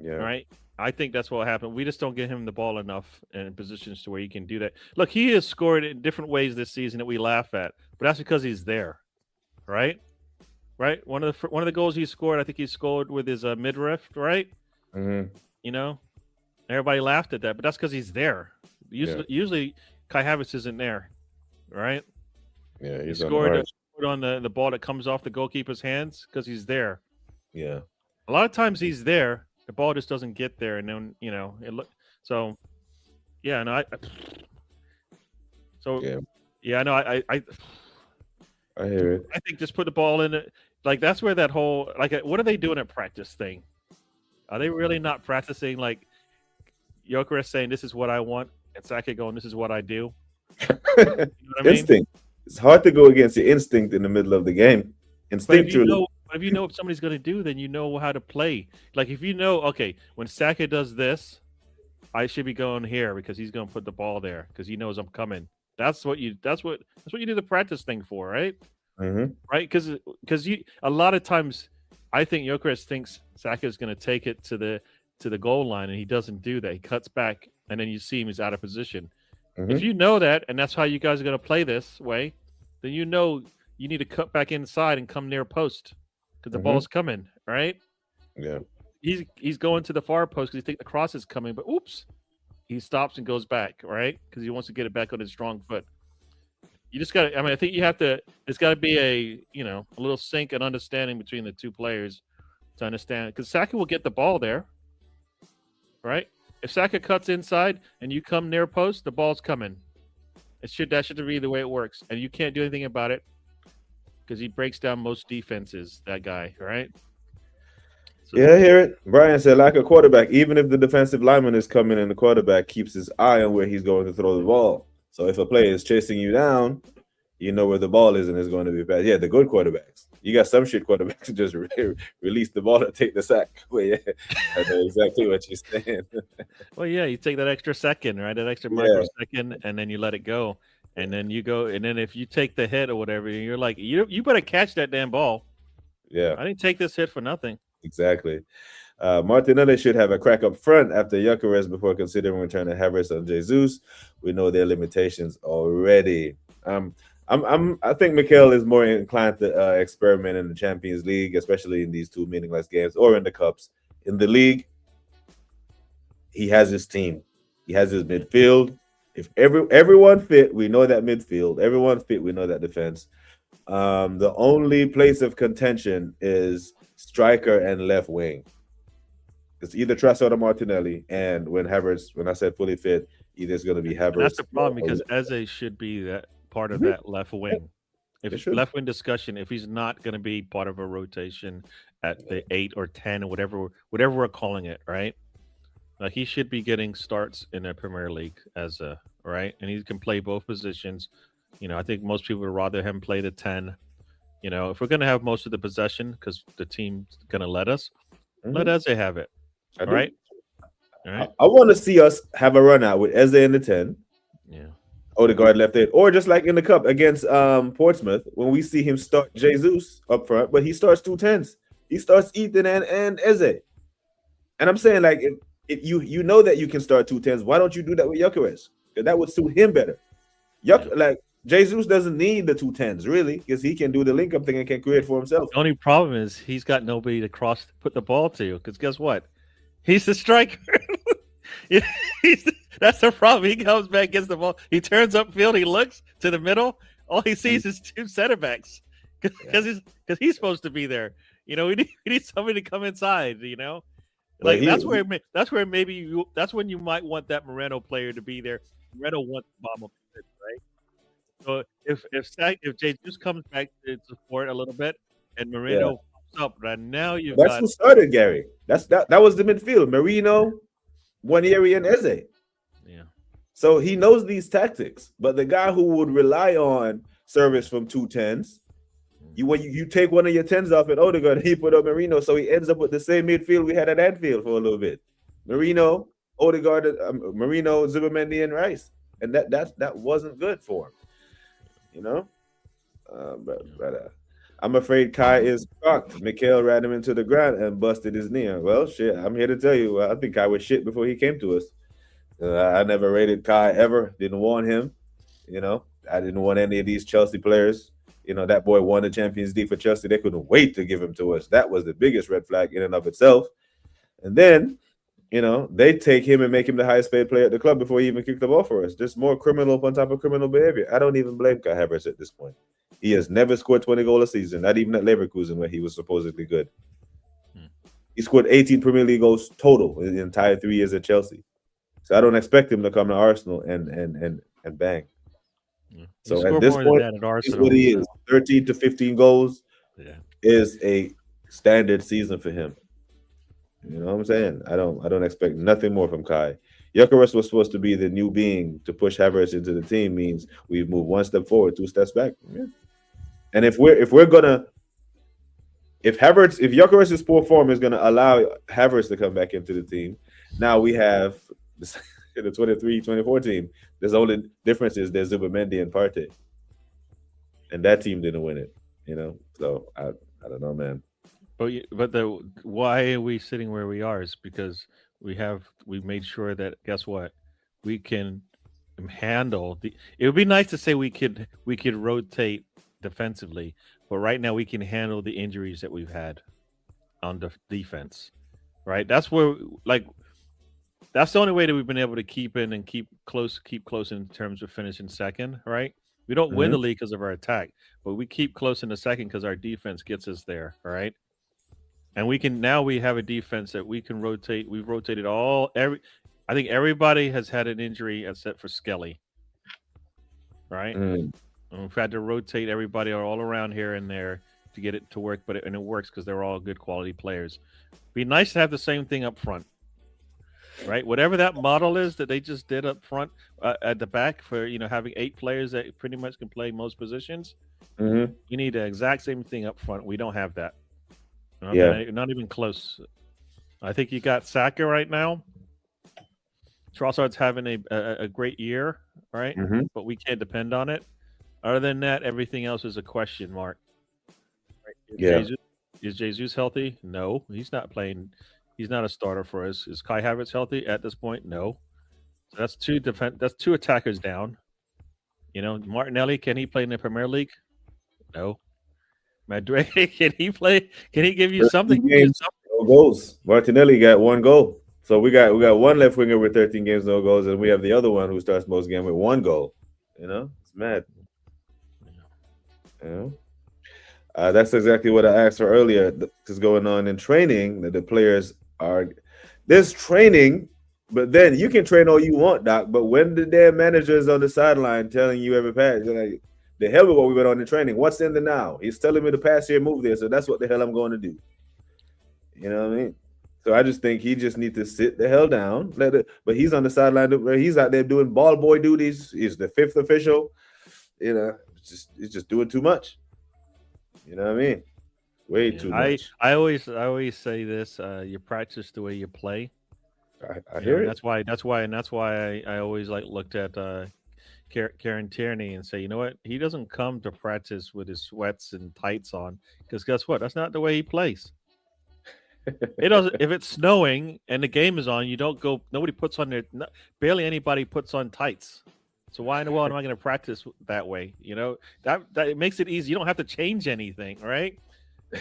Yeah. All right? I think that's what happened. We just don't give him the ball enough in positions to where he can do that. Look, he has scored in different ways this season that we laugh at, but that's because he's there, right? Right? One of the goals he scored, I think he scored with his midriff, right? Mm-hmm. Everybody laughed at that, but that's because he's there. Usually Kai Havertz isn't there, right? Yeah, he scored on the ball that comes off the goalkeeper's hands because he's there. Yeah. A lot of times he's there, the ball just doesn't get there, and then it look. So, yeah, no, I hear it. I think just put the ball in it. Like that's where that whole what are they doing at practice thing? Are they really not practicing like Gyökeres saying this is what I want and Saka going this is what I do? You know what I mean? Instinct. It's hard to go against your instinct in the middle of the game. But if you Instinctually. know, if you know what somebody's going to do, then you know how to play. Like if you know, okay, when Saka does this, I should be going here because he's going to put the ball there because he knows I'm coming. That's what you do the practice thing for, right? Mhm. Right? Because you a lot of times, I think Gyökeres thinks Saka is going to take it to the goal line, and he doesn't do that. He cuts back, and then you see him is out of position. Mhm. If you know that, and that's how you guys are going to play this way, then you know you need to cut back inside and come near post because the Mhm. ball's coming, right? Yeah. He's going to the far post because he thinks the cross is coming, but oops, he stops and goes back, right? Because he wants to get it back on his strong foot. You just got to. I mean, I think you have to. There's got to be a little sync and understanding between the two players to understand because Saka will get the ball there, right? If Saka cuts inside and you come near post, the ball's coming. That should be the way it works, and you can't do anything about it because he breaks down most defenses. That guy, right? So, Yeah, I hear it. Brian said, like a quarterback, even if the defensive lineman is coming and the quarterback keeps his eye on where he's going to throw the ball. So if a player is chasing you down, you know where the ball is and it's going to be bad. Yeah, the good quarterbacks. You got some shit quarterbacks who just release the ball and take the sack. Well, yeah, I know exactly what you're saying. well, yeah, you take that extra second, right? That extra Yeah. microsecond, and then you let it go, and then you go, and then if you take the hit or whatever, you're like, you better catch that damn ball. Yeah, I didn't take this hit for nothing. exactly. Martinelli should have a crack up front after Gyökeres before considering returning Havertz and Jesus. We know their limitations already. I think Mikel is more inclined to experiment in the Champions League, especially in these two meaningless games or in the cups. In the league, he has his team. He has his midfield. If everyone fit, we know that midfield. Everyone fit, we know that defense. The only place of contention is striker and left wing. It's either Trossard or Martinelli, and when I said fully fit, either it's going to be Havertz. And that's the problem or- because Eze should be that part of that left wing. If It it's should. left wing discussion, if he's not going to be part of a rotation at the 8 or 10 or whatever we're calling it, right? He should be getting starts in the Premier League as a right, and he can play both positions. I think most people would rather him play the 10. If we're going to have most of the possession because the team's going to let us, let Eze have it. I All do. right. All right. I want to see us have a run out with Eze in the 10, Yeah. Odegaard left it, or just like in the cup against Portsmouth when we see him start Jesus up front, but he starts 2 10s. He starts Ethan and Eze. And I'm saying, like, if you know that you can start 2 10s, why don't you do that with Gyökeres? Because that would suit him better. Like Jesus doesn't need the 2 10s really, because he can do the link up thing and can create for himself. The only problem is he's got nobody to put the ball to. Because guess what? He's the striker. That's the problem. He comes back, gets the ball. He turns upfield. He looks to the middle. All he sees is 2 center backs because he's supposed to be there. We need somebody to come inside. Like that's where maybe that's when you might want that Moreno player to be there. Moreno wants the bomb, right? So if Jesus comes back to support a little bit and Moreno pops up, right now That's who started, Gary. That was the midfield. Marino, Guarnieri, and Eze. Yeah. So he knows these tactics. But the guy who would rely on service from 2 10s, when you take one of your 10s off at Odegaard, he put up Marino, so he ends up with the same midfield we had at Anfield for a little bit. Marino, Odegaard, Marino, Zubimendi, and Rice, and that wasn't good for him. But I'm afraid Kai is fucked. Mikel ran him into the ground and busted his knee. Well, shit, I'm here to tell you, I think Kai was shit before he came to us. I never rated Kai ever. Didn't want him. I didn't want any of these Chelsea players. That boy won the Champions League for Chelsea. They couldn't wait to give him to us. That was the biggest red flag in and of itself. And then, they take him and make him the highest paid player at the club before he even kicked the ball for us. Just more criminal on top of criminal behavior. I don't even blame Kai Havertz at this point. He has never scored 20 goals a season, not even at Leverkusen where he was supposedly good. He scored 18 Premier League goals total in the entire 3 years at Chelsea. So I don't expect him to come to Arsenal and bang. Yeah. So at this point, he's what he is. 13 to 15 goals is a standard season for him. You know what I'm saying? I don't expect nothing more from Kai. Gyökeres was supposed to be the new being to push Havertz into the team. Means we've moved one step forward, two steps back. Yeah. And if Gyökeres' poor form is gonna allow Havertz to come back into the team, now we have the 23-24 team. There's only difference is there's Zubimendi and Partey, and that team didn't win it. So I don't know, man. But why are we sitting where we are is because we've made sure that, guess what, we can handle the. It would be nice to say we could rotate defensively, but right now we can handle the injuries that we've had on the defense. Right, that's where that's the only way that we've been able to keep close in terms of finishing second. Right, we don't win the league because of our attack, but we keep close in the second because our defense gets us there. Right. And we have a defense that we can rotate. We've rotated I think everybody has had an injury except for Skelly. Right? And we've had to rotate everybody all around here and there to get it to work, and it works because they're all good quality players. Be nice to have the same thing up front. Right? Whatever that model is that they just did up front at the back for having 8 players that pretty much can play most positions. You need the exact same thing up front. We don't have that. Not even close. I think you got Saka right now. Trossard's having a great year, right? But we can't depend on it. Other than that, everything else is a question mark. Right? Is Jesus healthy? No, he's not playing. He's not a starter for us. Is Kai Havertz healthy at this point? No. So that's two attackers down. Martinelli, can he play in the Premier League? No. Madrid, can he play? Can he give you something? No goals. Martinelli got 1 goal. So we got one left winger with 13 games, no goals, and we have the other one who starts most games with 1 goal. It's mad. That's exactly what I asked her earlier. Is going on in training that the players are. There's training, but then you can train all you want, Doc. But when the damn manager is on the sideline telling you every pass, you're like, the hell with what we went on in training. What's in the now? He's telling me to pass here, move there, so that's what the hell I'm going to do. You know what I mean? So I just think he just needs to sit the hell down. But he's on the sideline. He's out there doing ball boy duties. He's the 5th official. He's just doing too much. You know what I mean? Way too much. I always say this: you practice the way you play. I hear it. That's why I always looked at Kieran Tierney and say, you know what? He doesn't come to practice with his sweats and tights on because guess what? That's not the way he plays. It doesn't. If it's snowing and the game is on, you don't go. Nobody puts on barely anybody puts on tights. So why in the world am I going to practice that way? That it makes it easy. You don't have to change anything, right?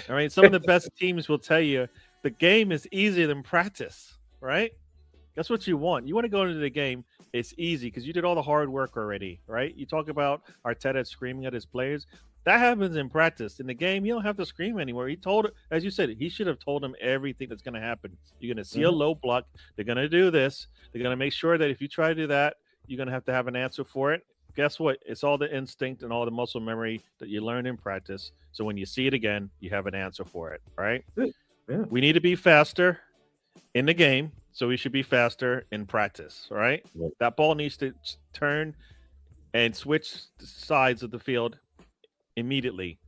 All right. Some of the best teams will tell you the game is easier than practice, right? That's what you want. You want to go into the game. It's easy because you did all the hard work already, right? You talk about Arteta screaming at his players. That happens in practice. In the game, you don't have to scream anymore. He told, as you said, he should have told them everything that's going to happen. You're going to see a low block. They're going to do this. They're going to make sure that if you try to do that, you're going to have an answer for it. Guess what? It's all the instinct and all the muscle memory that you learn in practice. So when you see it again, you have an answer for it, right? Yeah. We need to be faster in the game. So we should be faster in practice, right? Yep. That ball needs to turn and switch sides of the field immediately.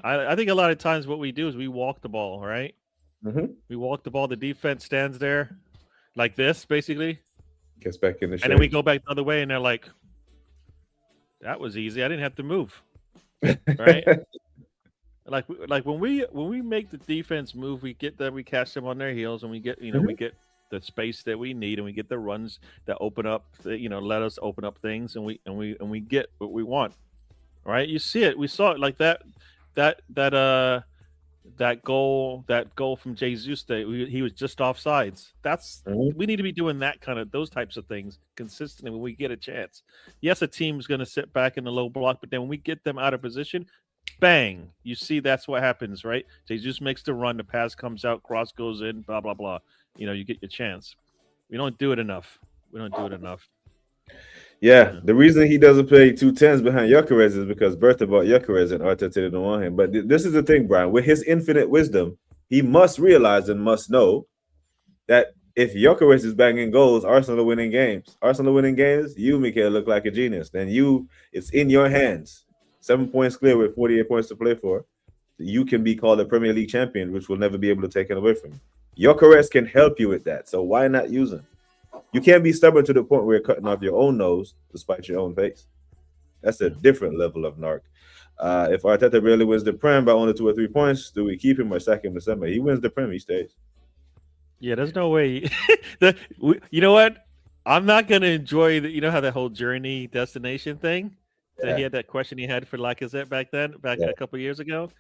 I think a lot of times what we do is we walk the ball, right? We walk the ball. The defense stands there like this, basically. Gets back in the shape. And then we go back the other way, and they're like, that was easy. I didn't have to move, right? like when we make the defense move, we catch them on their heels, and we get we get the space that we need, and we get the runs that open up, let us open up things, and we get what we want, right? You see it. We saw it like that goal from Jesus that he was just offsides. That's we need to be doing those types of things consistently when we get a chance. Yes, a team's going to sit back in the low block, but then when we get them out of position, bang! You see that's what happens, right? Jesus makes the run, the pass comes out, cross goes in, blah blah blah. You get your chance. We don't do it enough. Yeah, the reason he doesn't play 2 10s behind Gyökeres is because Bertha bought Gyökeres and Arteta didn't want him. But this is the thing, Brian. With his infinite wisdom, he must realize and must know that if Gyökeres is banging goals, Arsenal are winning games. Arsenal winning games, you, Mikael, look like a genius. Then it's in your hands. 7 points clear with 48 points to play for. You can be called a Premier League champion, which will never be able to take it away from you. Gyökeres can help you with that. So why not use him? You can't be stubborn to the point where you're cutting off your own nose to spite your own face. That's a different level of narc. If Arteta really wins the Prem by only 2 or 3 points, do we keep him or sack him in December? He wins the Prem, he stays. Yeah, there's no way. You know what? I'm not gonna enjoy the. You know how that whole journey destination thing. That he had that question he had for Lacazette back a couple of years ago.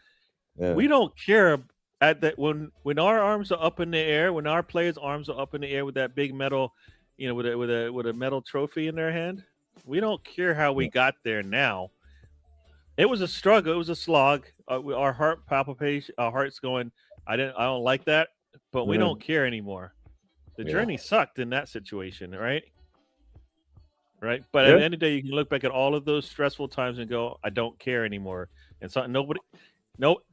Yeah. We don't care at that when our arms are up in the air, when our players' arms are up in the air with that big metal, with a metal trophy in their hand. We don't care how we got there now. It was a struggle. It was a slog. Our heart palpitation, our heart's going. I don't like that, but we don't care anymore. The journey sucked in that situation, right? Right. But at the end of the day, you can look back at all of those stressful times and go, I don't care anymore. And so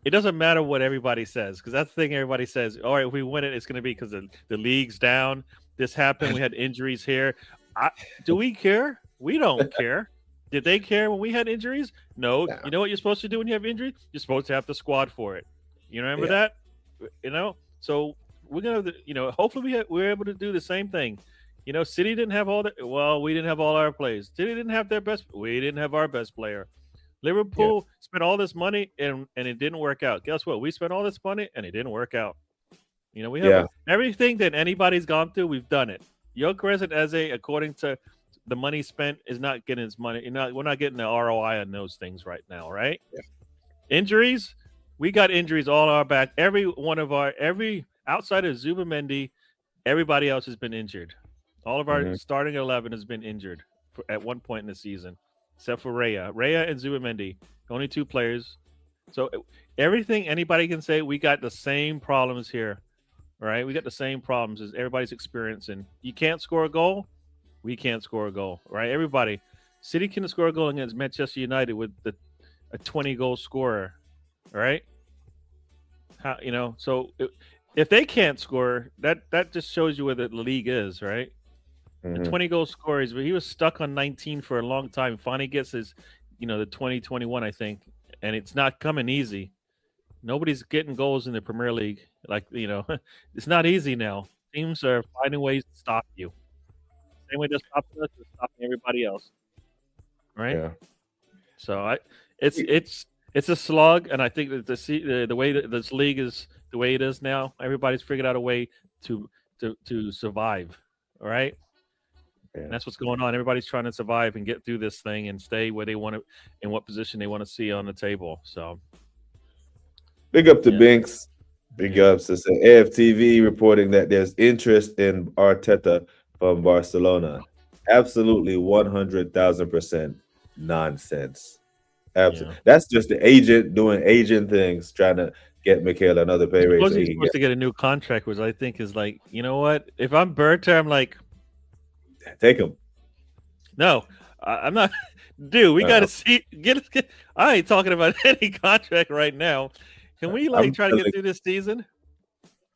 it doesn't matter what everybody says, because that's the thing everybody says. All right, if we win it, it's going to be because the league's down. This happened. We had injuries here. Do we care? We don't care. Did they care when we had injuries? No. You know what you're supposed to do when you have injuries? You're supposed to have the squad for it. You remember that? So we're going to, hopefully we're able to do the same thing. City didn't have we didn't have all our players. City didn't have their best. We didn't have our best player. Liverpool spent all this money and it didn't work out. Guess what? We spent all this money and it didn't work out. We have everything that anybody's gone through. We've done it. Gyökeres and Eze, according to the money spent, is not getting his money. We're not getting the ROI on those things right now, right? Yeah. Injuries, we got injuries all our back. Every outside of Zubimendi, everybody else has been injured. All of our starting 11 has been injured at one point in the season, except for Raya and Zubimendi, only 2 players. So everything anybody can say, we got the same problems here, right? We got the same problems as everybody's experiencing. You can't score a goal, we can't score a goal, right? Everybody, City can score a goal against Manchester United with a 20-goal scorer, right? So if they can't score, that just shows you where the league is, right? The 20-goal scorers, but he was stuck on 19 for a long time. Finally gets his, the 2021, I think, and it's not coming easy. Nobody's getting goals in the Premier League. It's not easy now. Teams are finding ways to stop you. Same way they're stopping us, they're stopping everybody else, right? Yeah. So it's a slog, and I think that the way that this league is the way it is now, everybody's figured out a way to survive. All right. And that's what's going on. Everybody's trying to survive and get through this thing and stay where they want to, in what position they want to see on the table. So, big up to Binks. Big ups to AFTV reporting that there's interest in Arteta from Barcelona. Absolutely 100,000% nonsense. Absolutely. That's just the agent doing agent things, trying to get Mikel another pay raise. He's supposed to get a new contract, which I think is like, you know what? If I'm Berta, I'm like, take him. No, I'm not. Dude, we got to see. Get. I ain't talking about any contract right now. Can we try to get through this season?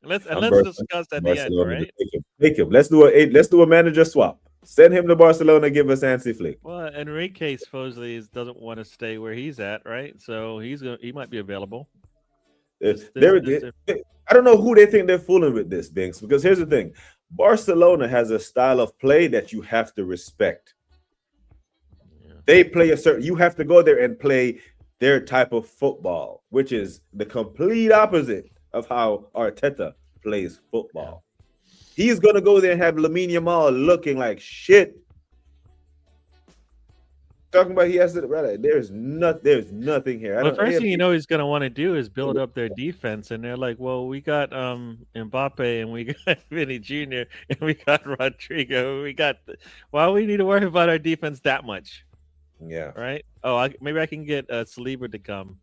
Let's discuss at the end, right? Take him. Let's do a manager swap. Send him to Barcelona. Give us Hansi Flick. Well, Enrique supposedly doesn't want to stay where he's at, right? So he might be available. I don't know who they think they're fooling with this, Binks. Because here's the thing. Barcelona has a style of play that you have to respect. They play you have to go there and play their type of football, which is the complete opposite of how Arteta plays football. He's going to go there and have Lamine Yamal looking like shit. Talking about he has to, there's nothing here. The first thing he's going to want to do is build up their defense, and they're like, well, we got Mbappe, and we got Vinny Jr., and we got Rodrigo. Why do we need to worry about our defense that much? Yeah. Right. Oh, maybe I can get Saliba to come.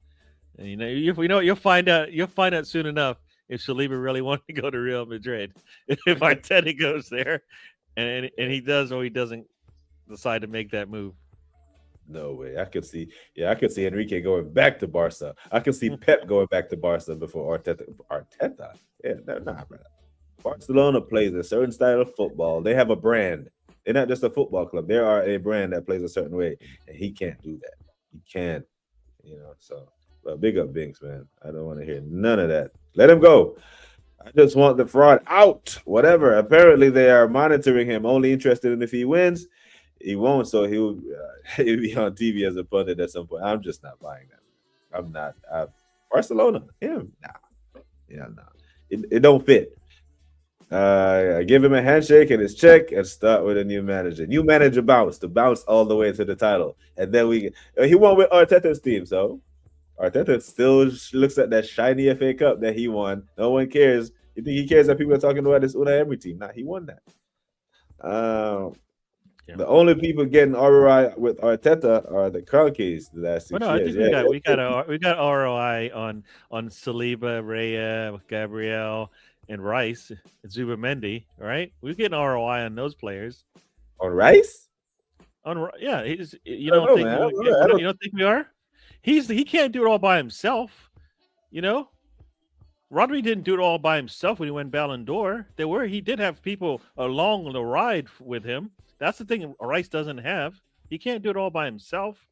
And, you'll find out. You'll find out soon enough if Saliba really wants to go to Real Madrid. If Arteta goes there, and he does or he doesn't decide to make that move. No way. I could see Enrique going back to Barca. I could see Pep going back to Barca before Arteta. Yeah, nah, brother. Barcelona plays a certain style of football. They have a brand. They're not just a football club. They are a brand that plays a certain way, and he can't do that. He can't, So, but big up Binks, man. I don't want to hear none of that. Let him go. I just want the fraud out. Whatever. Apparently, they are monitoring him. Only interested in if he wins. He won't, so he'll be on TV as a pundit at some point. I'm just not buying that. I'm not. Barcelona, him, nah, yeah, nah. It don't fit. Give him a handshake and his check and start with a new manager. New manager bounce to bounce all the way to the title, and then he won with Arteta's team, so Arteta still looks at that shiny FA Cup that he won. No one cares. You think he cares that people are talking about this Unai Emery team? Nah, he won that. The only people getting ROI with Arteta are the Kroenkes the last 6 I years. think we got ROI on Saliba, Raya, Gabriel, and Rice, and Zubamendi. Right, we're getting ROI on those players. On Rice? You don't think we are? He can't do it all by himself. Rodri didn't do it all by himself when he won Ballon d'Or. He did have people along the ride with him. That's the thing Rice doesn't have. He can't do it all by himself,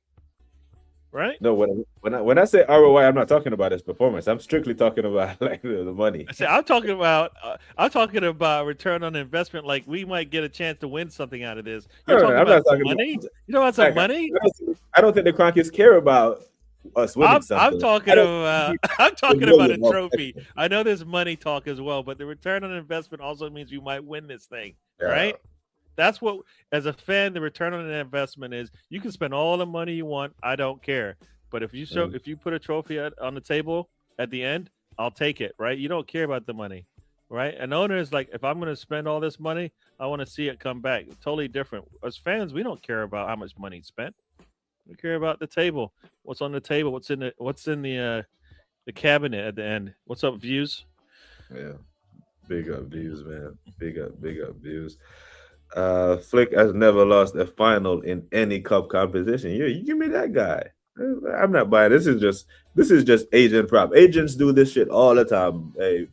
right? No, when I say ROI, I'm not talking about his performance. I'm strictly talking about like the money. I'm talking about return on investment. Like we might get a chance to win something out of this. You're talking about some money. You know about some money? I don't think the Kroenkes care about us winning something. I'm talking about a trophy. I know there's money talk as well, but the return on investment also means you might win this thing, right? That's what, as a fan, the return on an investment is. You can spend all the money you want. I don't care. But if you put a trophy on the table at the end, I'll take it, right? You don't care about the money, right? An owner is like, if I'm going to spend all this money, I want to see it come back. Totally different. As fans, we don't care about how much money spent. We care about the table. What's on the table? What's in the cabinet at the end? What's up, Views? Yeah, big up Views, man. Big up Views. Flick has never lost a final in any cup competition. You give me that guy. I'm not buying. This is just agent prop. Agents do this shit all the time. Hey,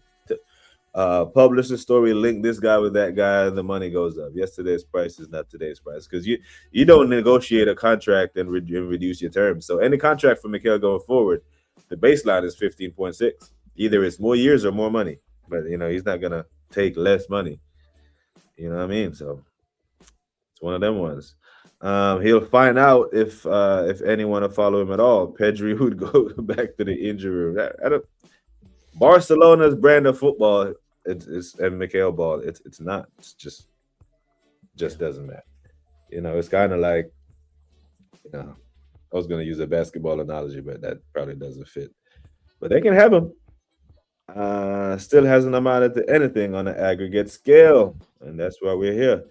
publish a story, link this guy with that guy, and the money goes up. Yesterday's price is not today's price because you don't negotiate a contract and reduce your terms. So any contract for Mikel going forward, the baseline is 15.6. Either it's more years or more money, but he's not gonna take less money. You know what I mean? So it's one of them ones. He'll find out if anyone will follow him at all. Pedri would go back to the injury room. Barcelona's brand of football, it's and Mikel ball. It's not. It's just doesn't matter. It's kind of like, I was gonna use a basketball analogy, but that probably doesn't fit. But they can have him. Still hasn't amounted to anything on the aggregate scale, and that's why we're here.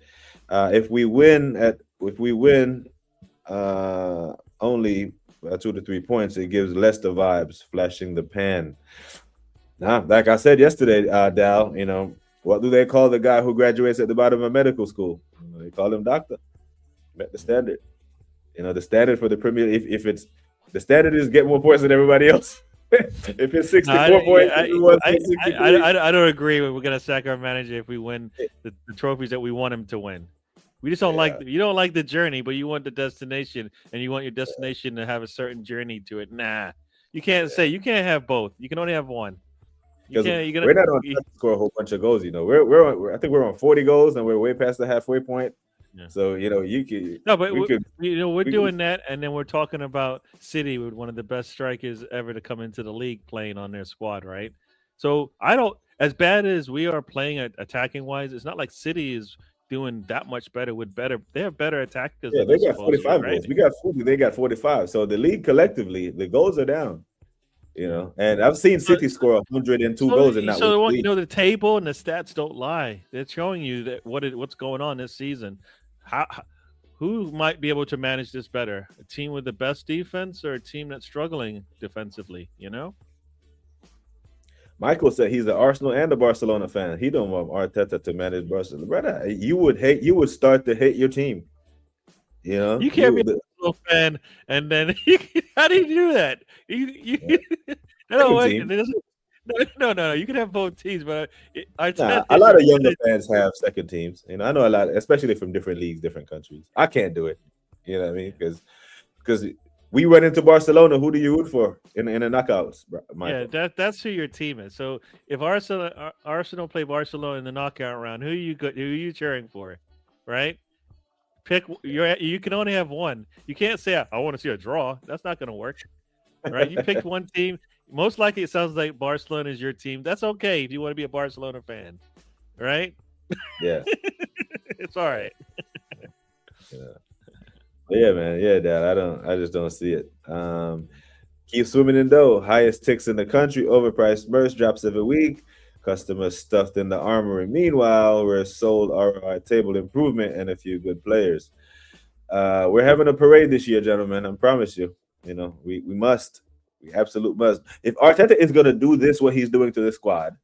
If we win only 2 to 3 points, it gives Leicester vibes, flashing the pan. Now, like I said yesterday, Dal, what do they call the guy who graduates at the bottom of medical school? They call him doctor. Met the standard. The standard for the Premier, if it's the standard is get more points than everybody else. If it's 64 points, I don't agree. We're gonna sack our manager if we win the trophies that we want him to win. We just don't you don't like the journey, but you want the destination, and you want your destination to have a certain journey to it. Nah, you can't say you can't have both. You can only have one. We're not on track to score a whole bunch of goals. I think we're on 40 goals, and we're way past the halfway point. Yeah. So you can. No, but we're doing that, and then we're talking about City with one of the best strikers ever to come into the league playing on their squad, right? So I don't, as bad as we are playing attacking wise, it's not like City is doing that much better with better. They have better attackers. Yeah, they got 45 goals. We got 40. They got 45. So the league collectively, the goals are down. And I've seen City score 102 goals in that. So the table and the stats don't lie. They're showing you that what's going on this season. Who might be able to manage this better? A team with the best defense or a team that's struggling defensively? Michael said he's an Arsenal and a Barcelona fan. He don't want Arteta to manage Barcelona. Brother, you would start to hate your team. You can't be a Arsenal fan and then how do you do that? No. You can have both teams, but Nah, a lot of younger fans have second teams. You know, I know a lot, especially from different leagues, different countries. I can't do it. You know what I mean? Because we run into Barcelona. Who do you root for in the knockouts? Michael? Yeah, that's who your team is. So if Arsenal play Barcelona in the knockout round, who are you cheering for? Right? Pick you can only have one. You can't say I want to see a draw. That's not going to work. Right? You picked one team. Most likely, it sounds like Barcelona is your team. That's okay if you want to be a Barcelona fan, right? Yeah, it's all right. Yeah, man. Yeah, Dad. I just don't see it. Keep swimming in dough. Highest ticks in the country. Overpriced merch drops every week. Customers stuffed in the armory. Meanwhile, we're sold ROI table improvement and a few good players. We're having a parade this year, gentlemen. I promise you. You know, we must. We absolutely must. If Arteta is going to do this, what he's doing to the squad,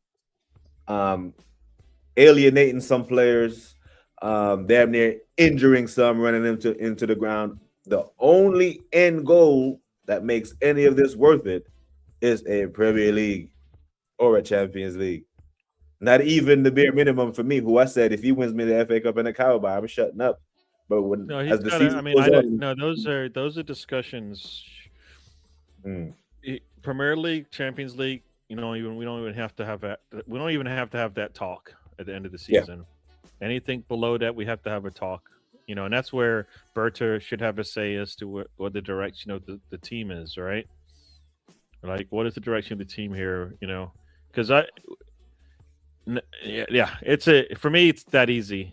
alienating some players, damn near injuring some, running them into the ground, the only end goal that makes any of this worth it is a Premier League or a Champions League. Not even the bare minimum for me, who I said if he wins me the FA Cup and the Carabao, I'm shutting up. But when as the season goes on, no, those are discussions. Premier League, Champions League, we don't even have to have that. We don't even have to have that talk at the end of the season. Yeah. Anything below that, we have to have a talk. And that's where Berta should have a say as to what the direction of the team is, right? Like, what is the direction of the team here? Because for me, it's that easy.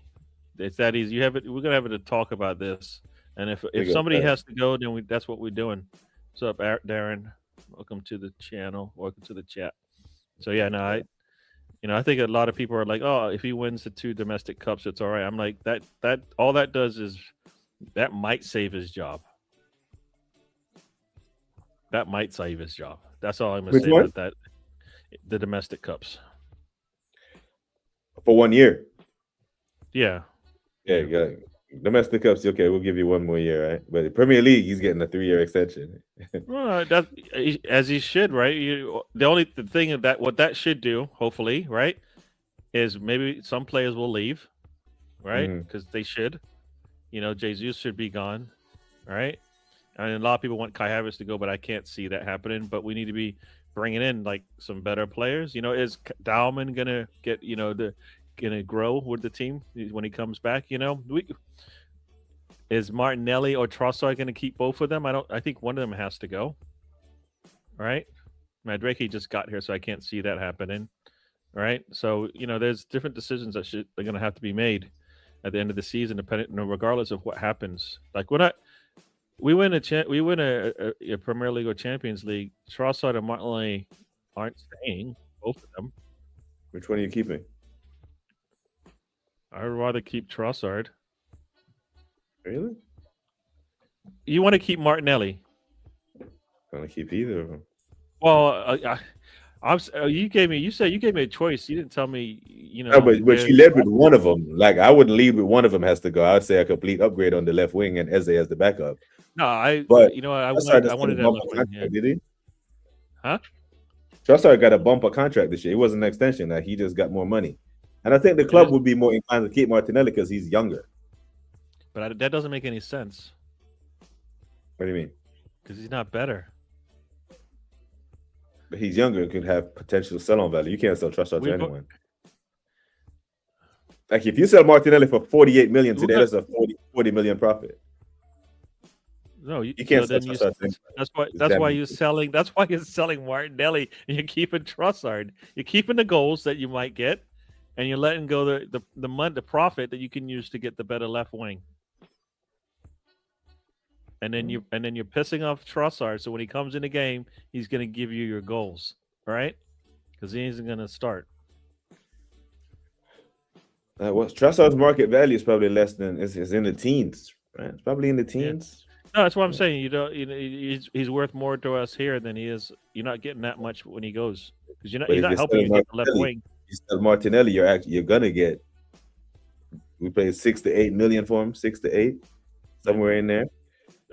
It's that easy. We're gonna have to talk about this, and if somebody has to go, then that's what we're doing. What's up, Darren? Welcome to the channel. Welcome to the chat. So yeah, no, I think a lot of people are like, oh, if he wins the 2 domestic cups, it's all right. I'm like, that all that does is that might save his job. That might save his job. That's all I'm gonna say about that. The domestic cups for 1 year. Yeah. Yeah. Domestic cups, okay, we'll give you 1 more year, right? But the Premier League, he's getting a 3-year extension. Well, that as he should, right? The thing that what that should do, hopefully, right, is maybe some players will leave, right? Because they should. Jesus should be gone, right? I mean, a lot of people want Kai Havertz to go, but I can't see that happening. But we need to be bringing in like some better players. Is Dowman gonna get gonna grow with the team when he comes back? Is Martinelli or Trossard gonna keep both of them? I think one of them has to go. All right, Madueke just got here, so I can't see that happening. All right, so there's different decisions that they're gonna have to be made at the end of the season, regardless of what happens. Like we win a Premier League or Champions League, Trossard and Martinelli aren't staying, both of them. Which one are you keeping? I'd rather keep Trossard. Really? You want to keep Martinelli? I want to keep either of them. Well, you said you gave me a choice. You didn't tell me, No, but you led with one of them. Like, I wouldn't lead with one of them has to go. I'd say a complete upgrade on the left wing and Eze as the backup. No, I wanted that left wing. Yeah. Did he? Huh? Trossard got a bumper contract this year. It wasn't an extension. Like, he just got more money. And I think the club would be more inclined to keep Martinelli because he's younger. But that doesn't make any sense. What do you mean? Because he's not better. But he's younger and could have potential sell-on value. You can't sell Trossard to anyone. Like, if you sell Martinelli for 48 million today, that's a 40 million profit. No, you can't sell Trossard. That's why you're selling. That's why you're selling Martinelli and you're keeping Trossard. You're keeping the goals that you might get, and you're letting go the profit that you can use to get the better left wing. And then you're pissing off Trossard. So when he comes in the game, he's going to give you your goals, right? Because he isn't going to start. Trossard's market value is probably less than it's in the teens, right? It's probably in the teens. Yeah. No, that's what I'm saying. He's worth more to us here than he is. You're not getting that much when he goes because he's not helping you get the left wing. You sell Martinelli, you're gonna get. We paid 6 to 8 million for him, 6 to 8, somewhere in there.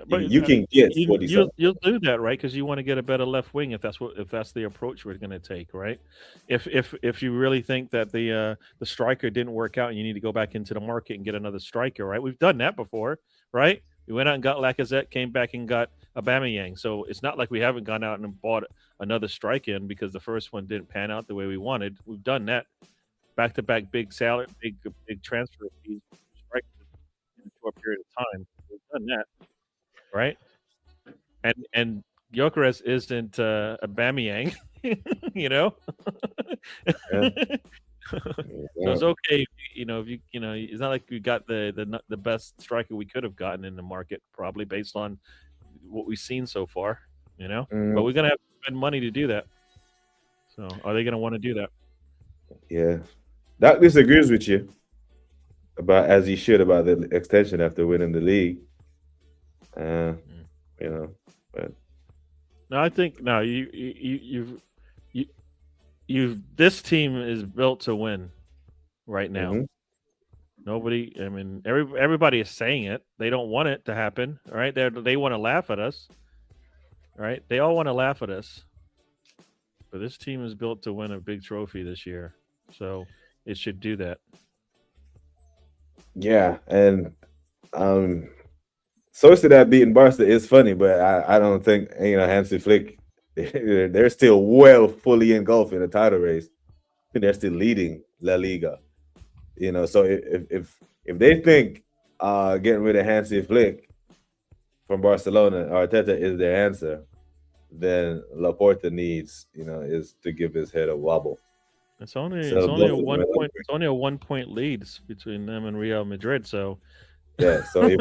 You can get you, 40 you something. you'll do that, right? Because you want to get a better left wing if that's the approach we're going to take, right? If you really think that the striker didn't work out and you need to go back into the market and get another striker, right? We've done that before, right? We went out and got Lacazette, came back and got Aubameyang. So it's not like we haven't gone out and bought another striker in because the first one didn't pan out the way we wanted. We've done that back to back big salary, big transfer fees, strikers in a short period of time. We've done that, right? And Gyökeres isn't Aubameyang, you know. Yeah. So it's okay, if it's not like we got the best striker we could have gotten in the market, probably based on what we've seen so far, But we're gonna have to spend money to do that. So are they gonna want to do that? Yeah. Doc disagrees with you about as he should about the extension after winning the league. But No, I think no. This team is built to win right now. Mhm. Nobody. I mean, everybody is saying it. They don't want it to happen. All right, they want to laugh at us. All right, they all want to laugh at us. But this team is built to win a big trophy this year, so it should do that. yeah, and source of that beating Barca is funny, but I don't think Hansi Flick. They're still fully engulfed in the title race. They're still leading La Liga. So if they think getting rid of Hansi Flick from Barcelona, Arteta is their answer, then Laporta needs, is to give his head a wobble. It's only So a both of them 1 are point. It's only a 1 point lead between them and Real Madrid. So Yeah, so if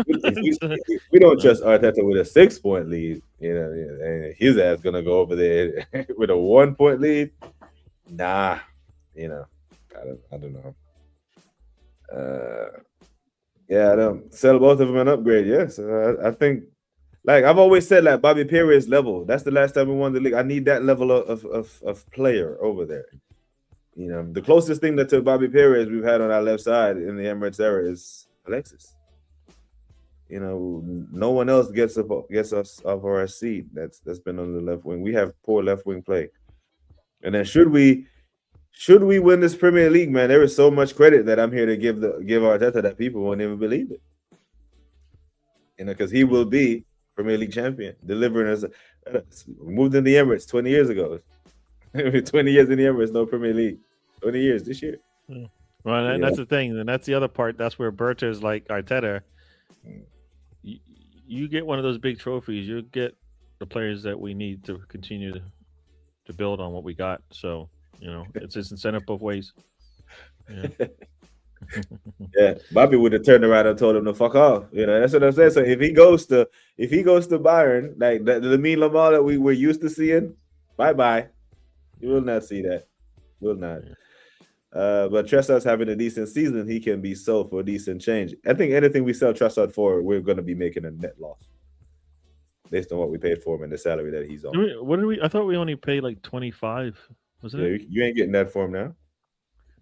we don't trust Arteta with a 6-point lead, and his ass gonna go over there with a 1-point lead, nah, I don't know. I don't sell both of them an upgrade. Yes, I think, like I've always said, like Bobby Perez level. That's the last time we won the league. I need that level of player over there. The closest thing to Bobby Perez we've had on our left side in the Emirates era is Alexis. No one else gets us off our seat. That's been on the left wing. We have poor left wing play. And then should we win this Premier League, man, there is so much credit that I'm here to give Arteta that people won't even believe it. Because he will be Premier League champion, delivering us. Moved in the Emirates 20 years ago. 20 years in the Emirates, no Premier League. 20 years this year. Well, and that's the thing. And that's the other part. That's where Berta is like Arteta. You get one of those big trophies, you get the players that we need to continue to build on what we got. So, it's just incentive both ways. Yeah. Yeah, Bobby would have turned around and told him to fuck off. That's what I'm saying. So if he goes to Bayern, like the Lamine Lamar that we were used to seeing, bye. You will not see that. Will not. But Trossard's having a decent season. He can be sold for a decent change. I think anything we sell Trossard for, we're going to be making a net loss based on what we paid for him and the salary that he's on. I thought we only paid like 25, wasn't it? You ain't getting that for him now.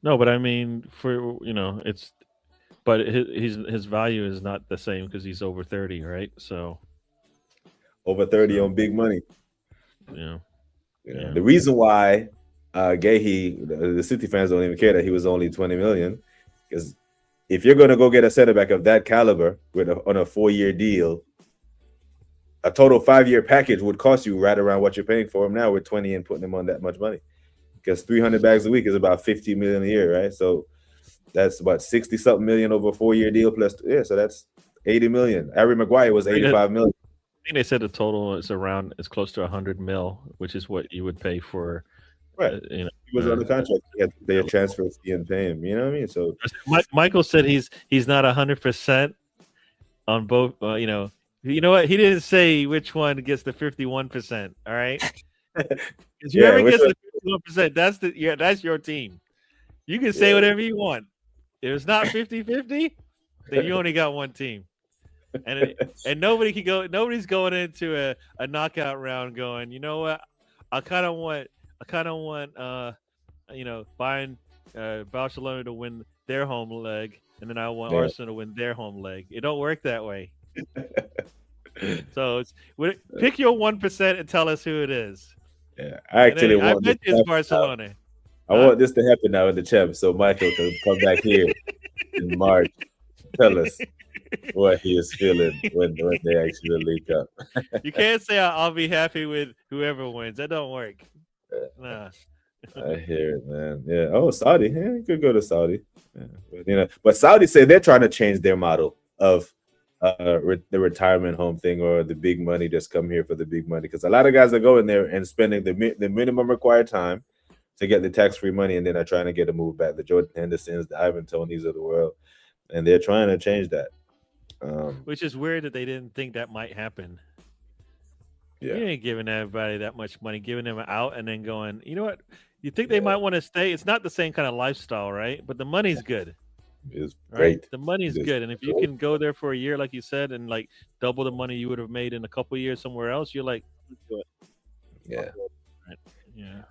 No, but I mean, but his value is not the same because he's over 30, right? So over 30 on big money. Yeah. The reason why Gahey, the City fans don't even care that he was only 20 million, because if you're going to go get a center back of that caliber on a 4-year deal, a total 5-year package would cost you right around what you're paying for him now with 20 and putting him on that much money. Because 300 bags a week is about 50 million a year, right? So that's about 60-something million over a 4-year deal plus, so that's 80 million. Harry Maguire was 85 million. I think they said the total is close to 100 mil, which is what you would pay for. Right. He was on the contract. He had to pay a transfer fee and pay him. You know what I mean? So Michael said he's not 100% on both. You know what? He didn't say which one gets the 51%. All right. Whoever gets the 51%, that's your team. You can say whatever you want. If it's not 50-50, then you only got one team. And nobody's going into a knockout round going, you know what? I kind of want Bayern Barcelona to win their home leg, and then I want Arsenal to win their home leg. It don't work that way. So pick your 1% and tell us who it is. Yeah, I actually I want bet this it's to happen now. Barcelona. I want this to happen now in the champ, so Michael can come back here in March, tell us what he is feeling when they actually link up. You can't say I'll be happy with whoever wins. That don't work. Nah. I hear it, man. Yeah. Oh, Saudi. Yeah, you could go to Saudi. Yeah. But Saudi say they're trying to change their model of the retirement home thing or the big money. Just come here for the big money, because a lot of guys are going there and spending the minimum required time to get the tax-free money, and then are trying to get a move back. The Jordan Hendersons, the Ivan Tonys of the world, and they're trying to change that. Which is weird that they didn't think that might happen. Yeah. You ain't giving everybody that much money, giving them out, and then going, you know what? You think they might want to stay? It's not the same kind of lifestyle, right? But the money's good. It's Right? great. The money's It is good, and if you great. can go there for a year, like you said, and like double the money you would have made in a couple years somewhere else, you're like, Yeah, yeah.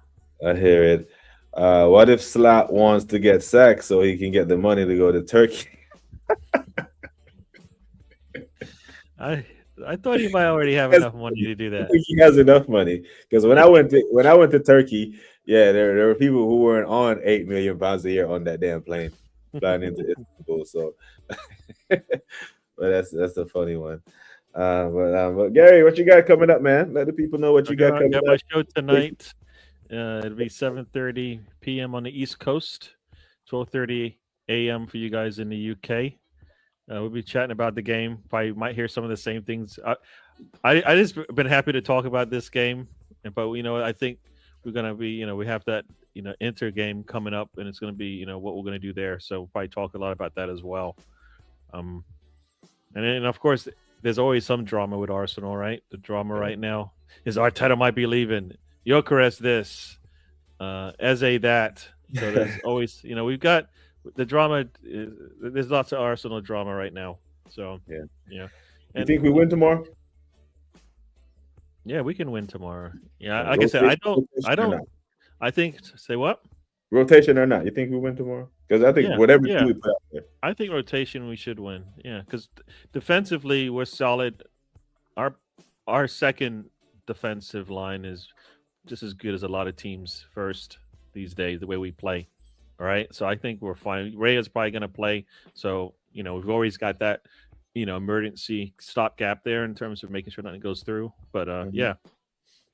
I hear it. What if Slot wants to get sacked so he can get the money to go to Turkey? I thought he might already have Yes. enough money to do I that. think he has enough money, because when I went to Turkey, yeah, there were people who weren't on £8 million a year on that damn plane flying into Istanbul. So, but that's a funny one. But Gary, what you got coming up, man? Let the people know what you got I coming got my up. show tonight. It'll be 7:30 p.m. on the East Coast, 12:30 a.m. for you guys in the UK. We'll be chatting about the game. Probably might hear some of the same things. I just been happy to talk about this game, but I think we're gonna be, we have that, Inter game coming up, and it's gonna be, what we're gonna do there. So we'll probably talk a lot about that as well. And then of course, there's always some drama with Arsenal, right? The drama right now is Arteta might be leaving, Gyökeres this, Eze that. So there's always, we've got the drama. There's lots of Arsenal drama right now. So Yeah. yeah. You think we win tomorrow? Yeah, we can win tomorrow. Yeah, like I said, I don't. I think. Say what? Rotation or not? You think we win tomorrow? Because I think whatever we put out there. I think rotation we should win. Yeah, because defensively we're solid. Our second defensive line is just as good as a lot of teams' first these days. The way we play, all right. So I think we're fine. Ray is probably going to play. So we've always got that emergency stopgap there in terms of making sure nothing goes through. But yeah,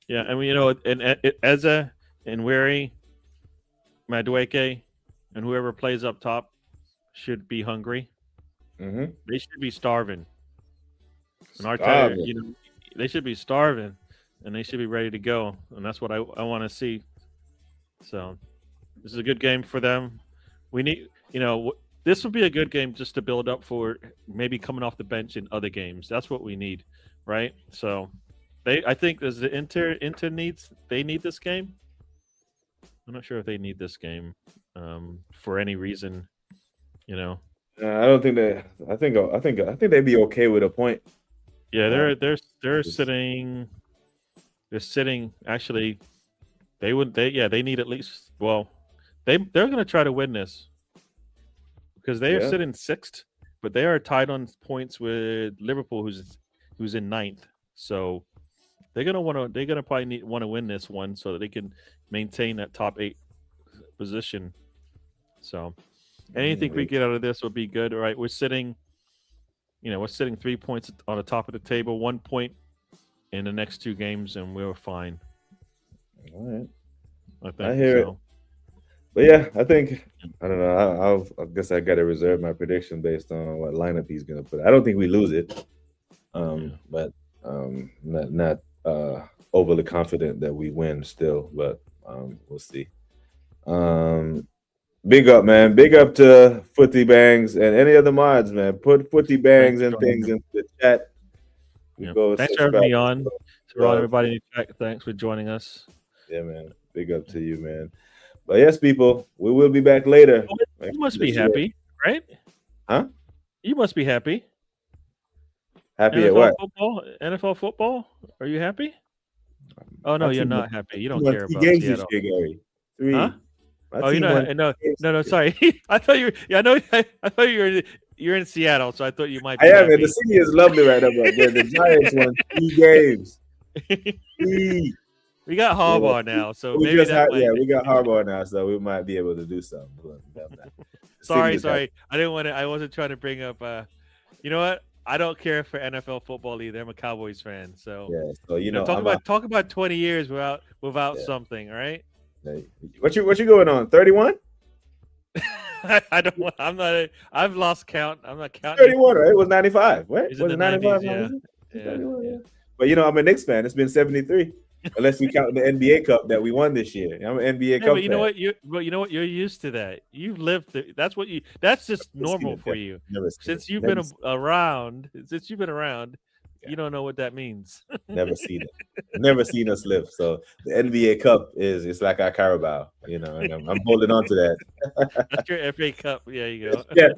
and and Eze and Wary, Madueke, and whoever plays up top should be hungry. Mm-hmm. They should be starving. And Arteta, they should be starving, and they should be ready to go. And that's what I want to see. So this is a good game for them. We need, this would be a good game just to build up for maybe coming off the bench in other games. That's what we need, right? So I think does the Inter need this game. I'm not sure if they need this game for any reason, I don't think that. I think they'd be okay with a point. Yeah, they're sitting. They're sitting. Actually, they need at least. Well, they're going to try to win this because they are sitting sixth, but they are tied on points with Liverpool, who's in ninth. So they're gonna probably want to win this one so that they can maintain that top 8 position. So anything we get out of this will be good. All right, we're sitting 3 points on the top of the table, 1 point in the next 2 games, and we're fine. All right, I think I hear it. But yeah, I don't know. I guess I got to reserve my prediction based on what lineup he's going to put. I don't think we lose it, but not overly confident that we win still. But we'll see. Big up, man. Big up to Footy Bangs and any other mods, man. Put Footy Bangs and things into the chat. Thanks for having me on. To everybody in the chat, thanks for joining us. Yeah, man. Big up to you, man. But yes, people, we will be back later. You must be happy, right? Huh? You must be happy. Happy NFL at what? Football? NFL football? Are you happy? Oh no, you're not happy. You don't care about games Seattle. this year, Gary. 3. Huh? Oh, you're not. No. Sorry. I thought you. Yeah, I know. I thought you were you're in Seattle, so I thought you might. I Be am, and happy. the city is lovely right now, but the Giants won 3 games. 3. We got Harbaugh now, so We maybe just that had, might. yeah, we got Harbaugh now, so we might be able to do something. Sorry. I didn't want to. I wasn't trying to bring up. You know what? I don't care for NFL football either. I'm a Cowboys fan, so Yeah, so you know, talk about 20 years without something. All right. What you going on? 31? I don't want. I'm not. I've lost count. I'm not counting. 31, right? It was 95. What? Is Was it it the 95? 90s? Yeah. 31, Yeah. But you know, I'm a Knicks fan. It's been 73, unless we count the NBA Cup that we won this year. I'm an NBA Cup But you know fan. what? You know what? You're used to that. You've lived. That's what you. That's just normal for you. Never seen Since it. you've Never been seen around. Since you've been around, Yeah. you don't know what that means. Never seen it. Never seen us live. So the NBA Cup it's like our Carabao, you know, and I'm holding on to that. That's your FA Cup. Yeah, you go. Yeah.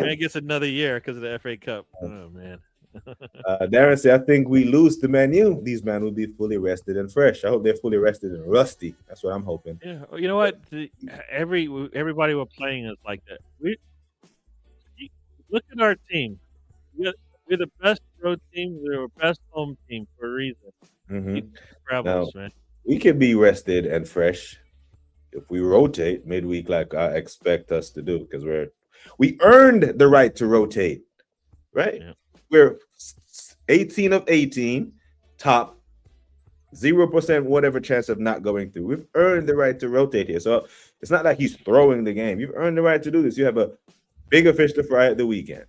Man gets another year because of the FA Cup. Oh man. Darren said, I think we lose to Man U. These men will be fully rested and fresh. I hope they're fully rested and rusty. That's what I'm hoping. Yeah, you know what? Everybody we're playing is like that. Look at our team. We're the best road team. We're the best home team for a reason. Mhm. Rebels, man. We can be rested and fresh if we rotate midweek like I expect us to do, because we earned the right to rotate, right? Yeah. We're 18 of 18, top 0% whatever chance of not going through. We've earned the right to rotate here. So it's not like he's throwing the game. You've earned the right to do this. You have a bigger fish to fry at the weekend.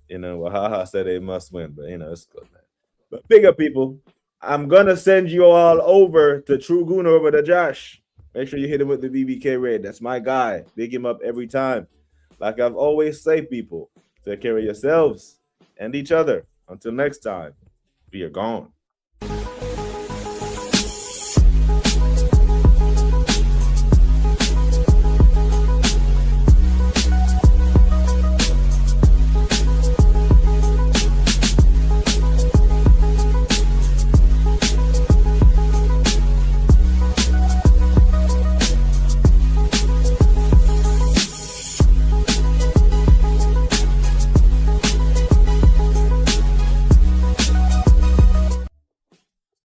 You know, Wahaha said they must win, but you know, it's good, man. But bigger people, I'm gonna send you all over to True Goon over to Josh. Make sure you hit him with the BBK raid. That's my guy. Big him up every time. Like I've always say, people, take care of yourselves and each other. Until next time, we are gone.